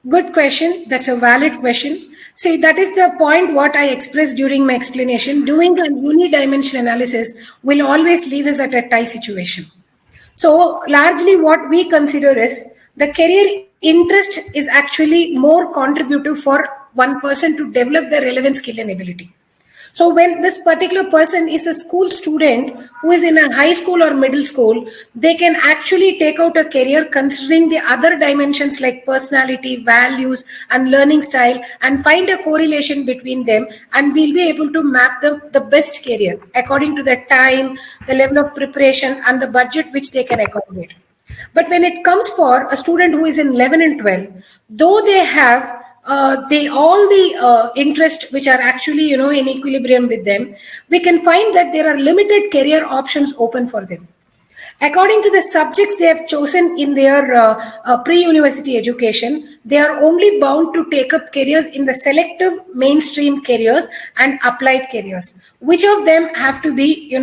Good question. That's a valid question. See, that is the point what I expressed during my explanation. Doing a unidimensional analysis will always leave us at a tie situation. So largely what we consider is The career interest is actually more contributive for one person to develop their relevant skill and ability. So when this particular person is a school student who is in a high school or middle school, they can actually take out a career considering the other dimensions like personality, values, and learning style, and find a correlation between them, and we'll be able to map the best career according to the time, the level of preparation, and the budget which they can accommodate. But when it comes for a student who is in 11 and 12, though they have all the interests which are actually in equilibrium with them, we can find that there are limited career options open for them. According to the subjects they have chosen in their pre-university education, they are only bound to take up careers in the selective mainstream careers and applied careers, which of them have to be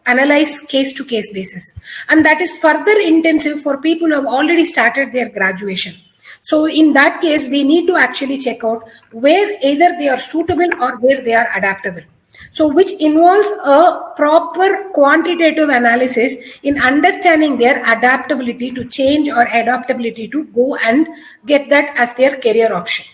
analyzed case to case basis, and that is further intensive for people who have already started their graduation. So in that case, we need to actually check out where either they are suitable or where they are adaptable. So which involves a proper quantitative analysis in understanding their adaptability to change or adaptability to go and get that as their career option.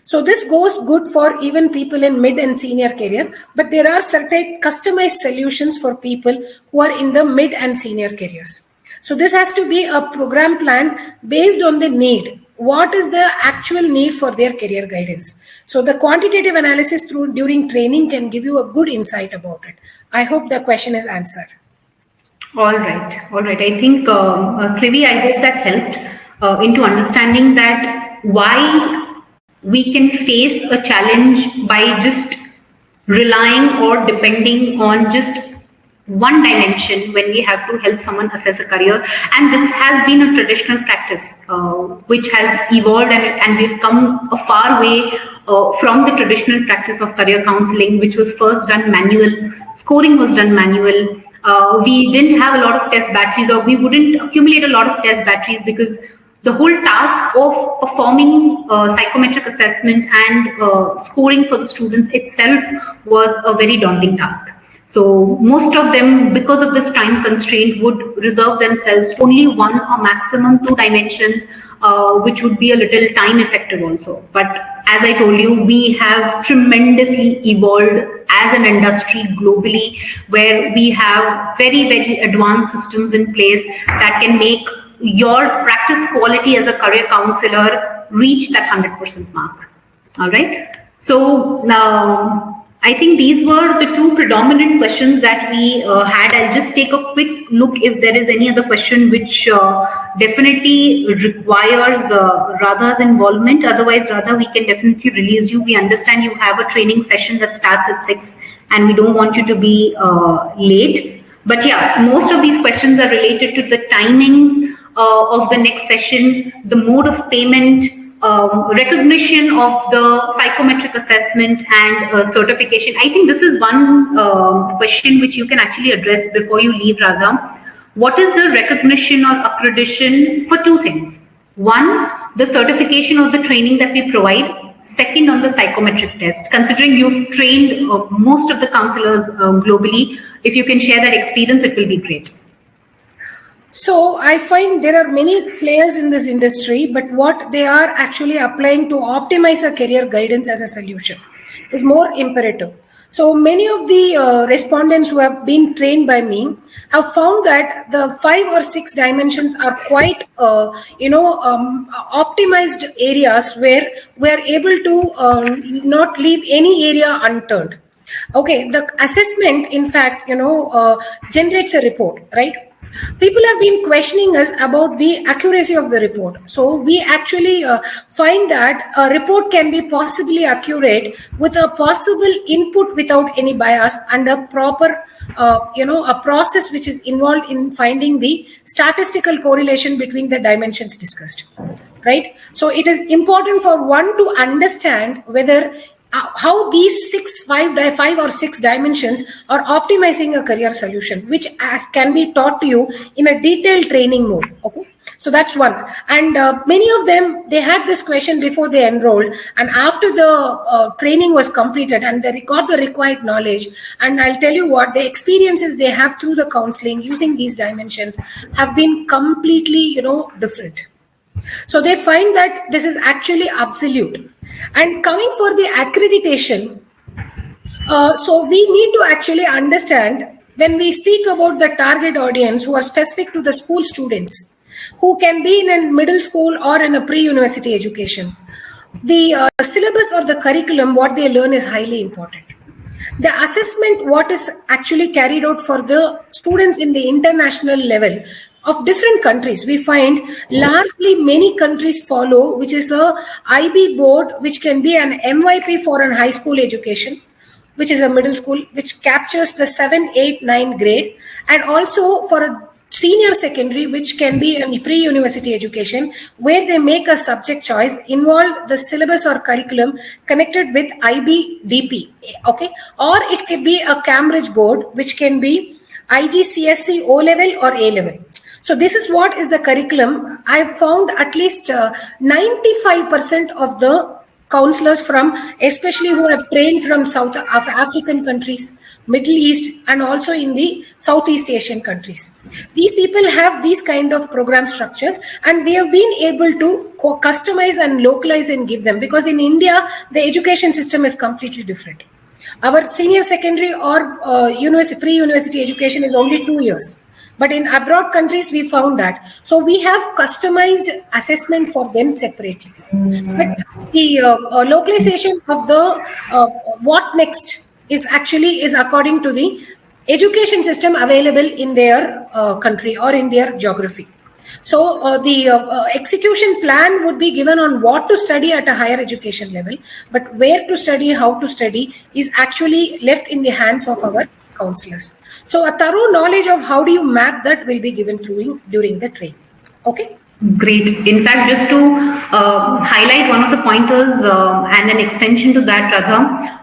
So this goes good for even people in mid and senior career, but there are certain customized solutions for people who are in the mid and senior careers. So this has to be a program plan based on the need. What is the actual need for their career guidance? So the quantitative analysis during training can give you a good insight about it. I hope the question is answered. All right. I think, Slivi, I hope that helped into understanding that why we can face a challenge by just relying or depending on just one dimension when we have to help someone assess a career. And this has been a traditional practice which has evolved, and we've come a far way from the traditional practice of career counseling, which was first done manual. Scoring was done manual. We didn't have a lot of test batteries, or we wouldn't accumulate a lot of test batteries, because the whole task of performing psychometric assessment and scoring for the students itself was a very daunting task. So most of them, because of this time constraint, would reserve themselves to only one or maximum two dimensions, which would be a little time effective also. But as I told you, we have tremendously evolved as an industry globally, where we have very, very advanced systems in place that can make your practice quality as a career counselor reach that 100% mark. All right. So now, I think these were the two predominant questions that we had. I'll just take a quick look if there is any other question which definitely requires Radha's involvement. Otherwise, Radha, we can definitely release you. We understand you have a training session that starts at 6 and we don't want you to be late. But yeah, most of these questions are related to the timings of the next session, the mode of payment, recognition of the psychometric assessment, and certification. I think this is one question which you can actually address before you leave, Radha. What is the recognition or accreditation for two things? One, the certification of the training that we provide. Second, on the psychometric test. Considering you've trained most of the counselors globally, if you can share that experience, it will be great. So I find there are many players in this industry, but what they are actually applying to optimize a career guidance as a solution is more imperative. So many of the respondents who have been trained by me have found that the 5 or 6 dimensions are quite, optimized areas where we are able to not leave any area unturned. Okay, the assessment, in fact, generates a report, right? People have been questioning us about the accuracy of the report. So we actually find that a report can be possibly accurate with a possible input without any bias and a proper, a process which is involved in finding the statistical correlation between the dimensions discussed, right? So it is important for one to understand whether how these 5 or 6 dimensions are optimizing a career solution, which can be taught to you in a detailed training mode. Okay, so that's one. And many of them, they had this question before they enrolled, and after the training was completed and they got the required knowledge, and I'll tell you what, the experiences they have through the counseling using these dimensions have been completely different. So they find that this is actually absolute. And coming for the accreditation, so we need to actually understand when we speak about the target audience who are specific to the school students, who can be in a middle school or in a pre-university education. The syllabus or the curriculum, what they learn is highly important. The assessment, what is actually carried out for the students in the international level of different countries, we find largely many countries follow, which is a IB board, which can be an MYP for an high school education, which is a middle school, which captures the 7, 8, 9 grade, and also for a senior secondary, which can be a pre-university education, where they make a subject choice, involve the syllabus or curriculum connected with IBDP, okay? Or it could be a Cambridge board, which can be IGCSE O-level or A-level. So this is what is the curriculum. I've found at least 95% of the counselors from, especially who have trained from South African countries, Middle East, and also in the Southeast Asian countries. These people have these kind of program structure, and we have been able to customize and localize and give them, because in India, the education system is completely different. Our senior secondary or pre-university education is only 2 years. But in abroad countries, we found that. So we have customized assessment for them separately. But the localization of the what next is according to the education system available in their country or in their geography. So the execution plan would be given on what to study at a higher education level, but where to study, how to study is actually left in the hands of our counselors. So a thorough knowledge of how do you map that will be given during the training. Okay. Great. In fact, just to highlight one of the pointers and an extension to that, Radha,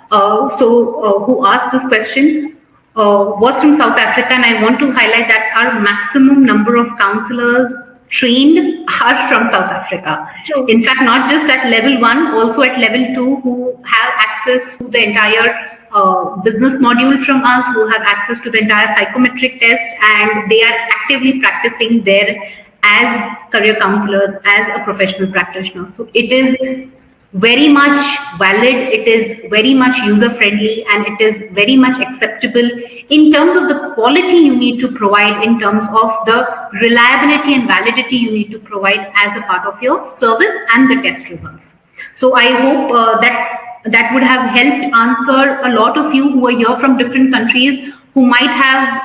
who asked this question was from South Africa, and I want to highlight that our maximum number of counselors trained are from South Africa. True. In fact, not just at level 1, also at level 2, who have access to the entire business module from us, who have access to the entire psychometric test, and they are actively practicing there as career counselors, as a professional practitioner. So it is very much valid, it is very much user friendly, and it is very much acceptable in terms of the quality you need to provide, in terms of the reliability and validity you need to provide as a part of your service and the test results. So I hope that would have helped answer a lot of you who are here from different countries, who might have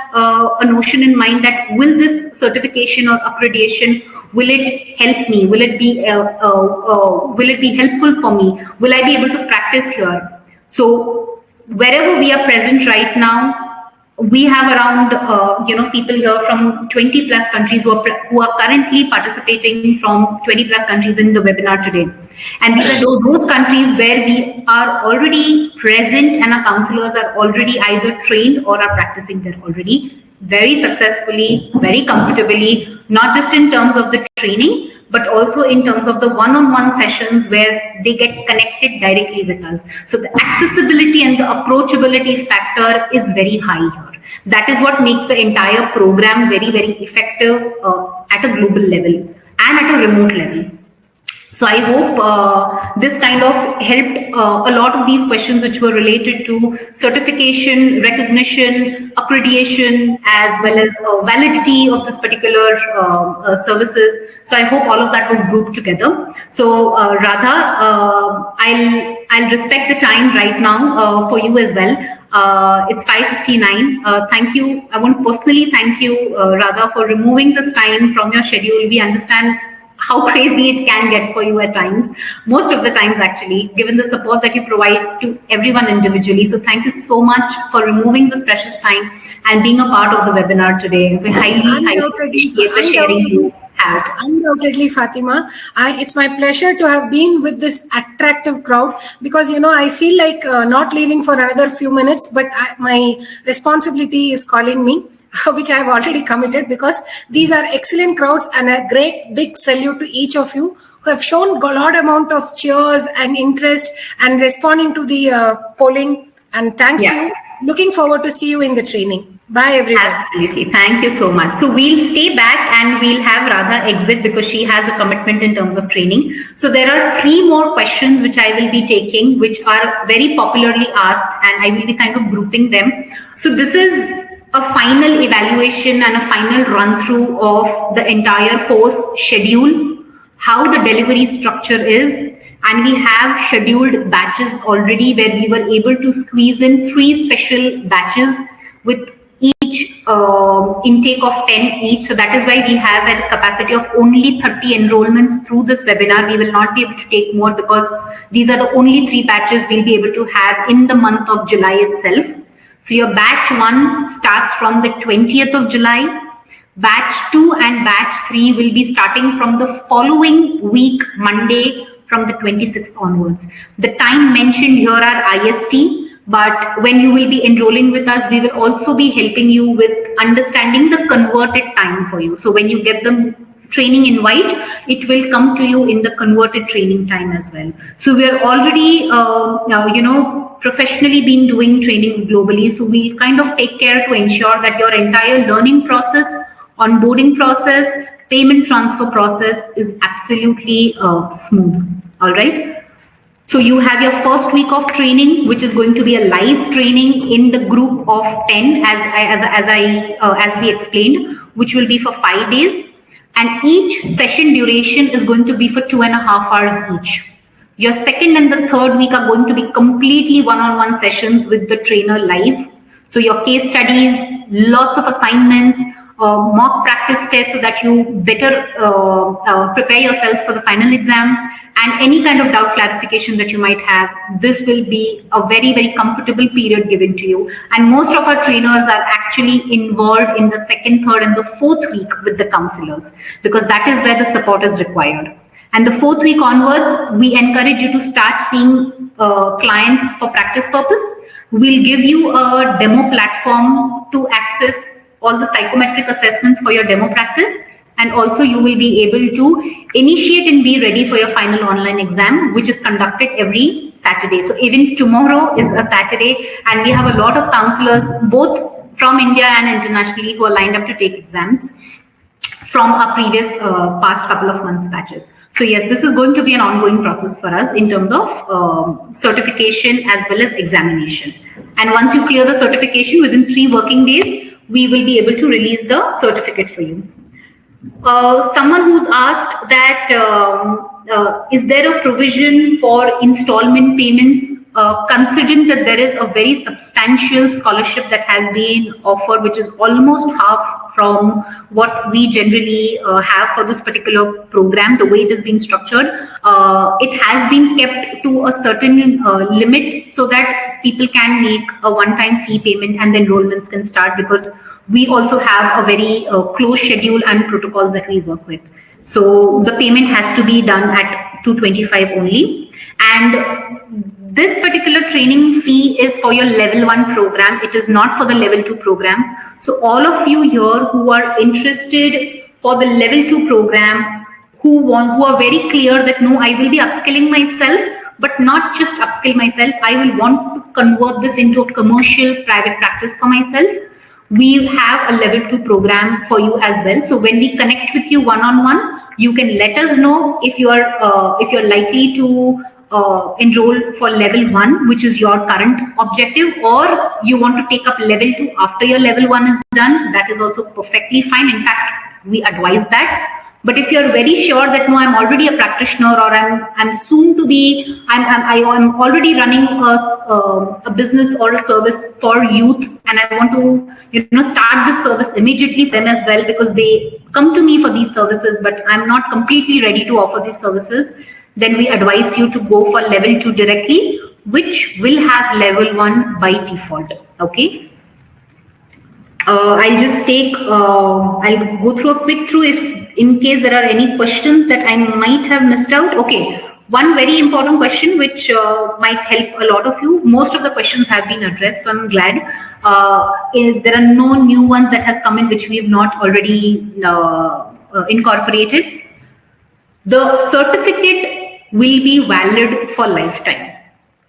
a notion in mind that will this certification or accreditation, will it help me? Will it be helpful for me? Will I be able to practice here? So wherever we are present right now, we have around people here from 20 plus countries who are currently participating from 20 plus countries in the webinar today. And these are those countries where we are already present and our counselors are already either trained or are practicing there already very successfully, very comfortably, not just in terms of the training, but also in terms of the one-on-one sessions where they get connected directly with us. So the accessibility and the approachability factor is very high here. That is what makes the entire program very, very effective at a global level and at a remote level. So I hope this kind of helped a lot of these questions which were related to certification, recognition, accreditation, as well as validity of this particular services. So I hope all of that was grouped together. So Radha, I'll respect the time right now for you as well. It's 5:59. Thank you. I want to personally thank you, Radha, for removing this time from your schedule. We understand how crazy it can get for you at times, most of the times actually, given the support that you provide to everyone individually. So thank you so much for removing this precious time and being a part of the webinar today. We highly appreciate the sharing you had. Undoubtedly, Fatima. It's my pleasure to have been with this attractive crowd, because, I feel like not leaving for another few minutes, but my responsibility is calling me, which I have already committed, because these are excellent crowds, and a great big salute to each of you who have shown a lot amount of cheers and interest and responding to the polling. And thanks to you. Looking forward to see you in the training. Bye, everyone. Absolutely. Thank you so much. So we'll stay back and we'll have Radha exit because she has a commitment in terms of training. So there are 3 more questions which I will be taking, which are very popularly asked, and I will be kind of grouping them. So this is a final evaluation and a final run through of the entire course schedule, how the delivery structure is, and we have scheduled batches already where we were able to squeeze in 3 special batches with each intake of 10 each. So that is why we have a capacity of only 30 enrollments through this webinar. We will not be able to take more because these are the only 3 batches we'll be able to have in the month of July itself. So your batch 1 starts from the 20th of July. Batch 2 and batch 3 will be starting from the following week, Monday, from the 26th onwards. The time mentioned here are IST. But when you will be enrolling with us, we will also be helping you with understanding the converted time for you. So when you get the training invite, it will come to you in the converted training time as well. So we are already, professionally been doing trainings globally. So we'll kind of take care to ensure that your entire learning process, onboarding process, payment transfer process is absolutely smooth. All right. So you have your first week of training, which is going to be a live training in the group of 10, as we explained, which will be for 5 days, and each session duration is going to be for 2.5 hours each. Your second and the third week are going to be completely one-on-one sessions with the trainer live. So your case studies, lots of assignments, mock practice tests so that you better prepare yourselves for the final exam, and any kind of doubt clarification that you might have. This will be a very, very comfortable period given to you. And most of our trainers are actually involved in the 2nd, 3rd, and the 4th week with the counselors, because that is where the support is required. And the 4th week onwards, we encourage you to start seeing clients for practice purpose. We'll give you a demo platform to access all the psychometric assessments for your demo practice. And also you will be able to initiate and be ready for your final online exam, which is conducted every Saturday. So even tomorrow is a Saturday, and we have a lot of counselors, both from India and internationally, who are lined up to take exams from our previous past couple of months batches. So yes, this is going to be an ongoing process for us in terms of certification as well as examination. And once you clear the certification within 3 working days, we will be able to release the certificate for you. Someone who's asked that is there a provision for installment payments, considering that there is a very substantial scholarship that has been offered, which is almost half from what we generally have for this particular program. The way it is being structured, it has been kept to a certain limit so that people can make a one-time fee payment and the enrollments can start, because we also have a very close schedule and protocols that we work with. So the payment has to be done at 225 only. And this particular training fee is for your level 1 program. It is not for the level 2 program. So all of you here who are interested for the level 2 program, who are very clear that no, I will be upskilling myself, but not just upskill myself, I will want to convert this into a commercial private practice for myself. We have a level 2 program for you as well. So when we connect with you one-on-one, you can let us know if you're likely to enroll for level 1, which is your current objective, or you want to take up level 2 after your level 1 is done. That is also perfectly fine. In fact, we advise that. But if you're very sure that no, I'm already a practitioner, or I'm soon to be, I'm already running a business or a service for youth, and I want to start this service immediately for them as well, because they come to me for these services, but I'm not completely ready to offer these services, then we advise you to go for level 2 directly, which will have level 1 by default. Okay. I'll just I'll go through a quick through if in case there are any questions that I might have missed out. Okay, one very important question which might help a lot of you. Most of the questions have been addressed, so I'm glad. There are no new ones that has come in which we have not already incorporated. The certificate will be valid for lifetime.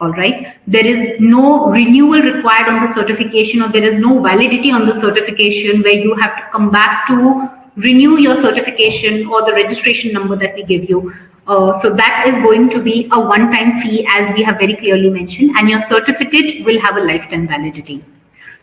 All right. There is no renewal required on the certification, or there is no validity on the certification where you have to come back to renew your certification or the registration number that we give you. So that is going to be a one-time fee, as we have very clearly mentioned, and your certificate will have a lifetime validity.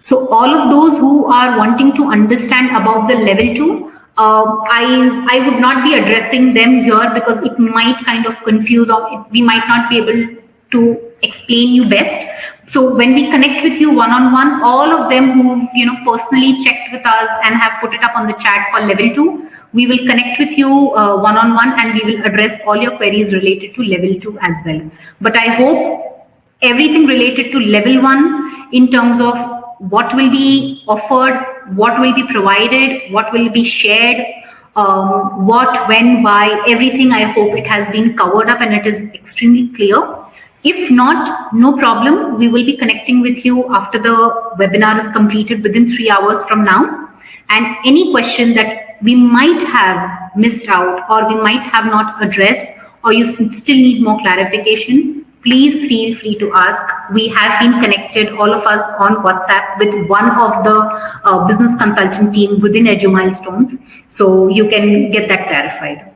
So all of those who are wanting to understand about the level 2, I would not be addressing them here because it might kind of confuse, or we might not be able to explain you best. So when we connect with you one-on-one, all of them who've personally checked with us and have put it up on the chat for level 2, we will connect with you one-on-one, and we will address all your queries related to level 2 as well. But I hope everything related to level 1 in terms of what will be offered, what will be provided, what will be shared, what, when, why, everything, I hope it has been covered up and it is extremely clear. If not, no problem. We will be connecting with you after the webinar is completed within 3 hours from now. And any question that we might have missed out or we might have not addressed, or you still need more clarification, please feel free to ask. We have been connected, all of us, on WhatsApp with one of the business consulting team within Edu Milestones. So you can get that clarified.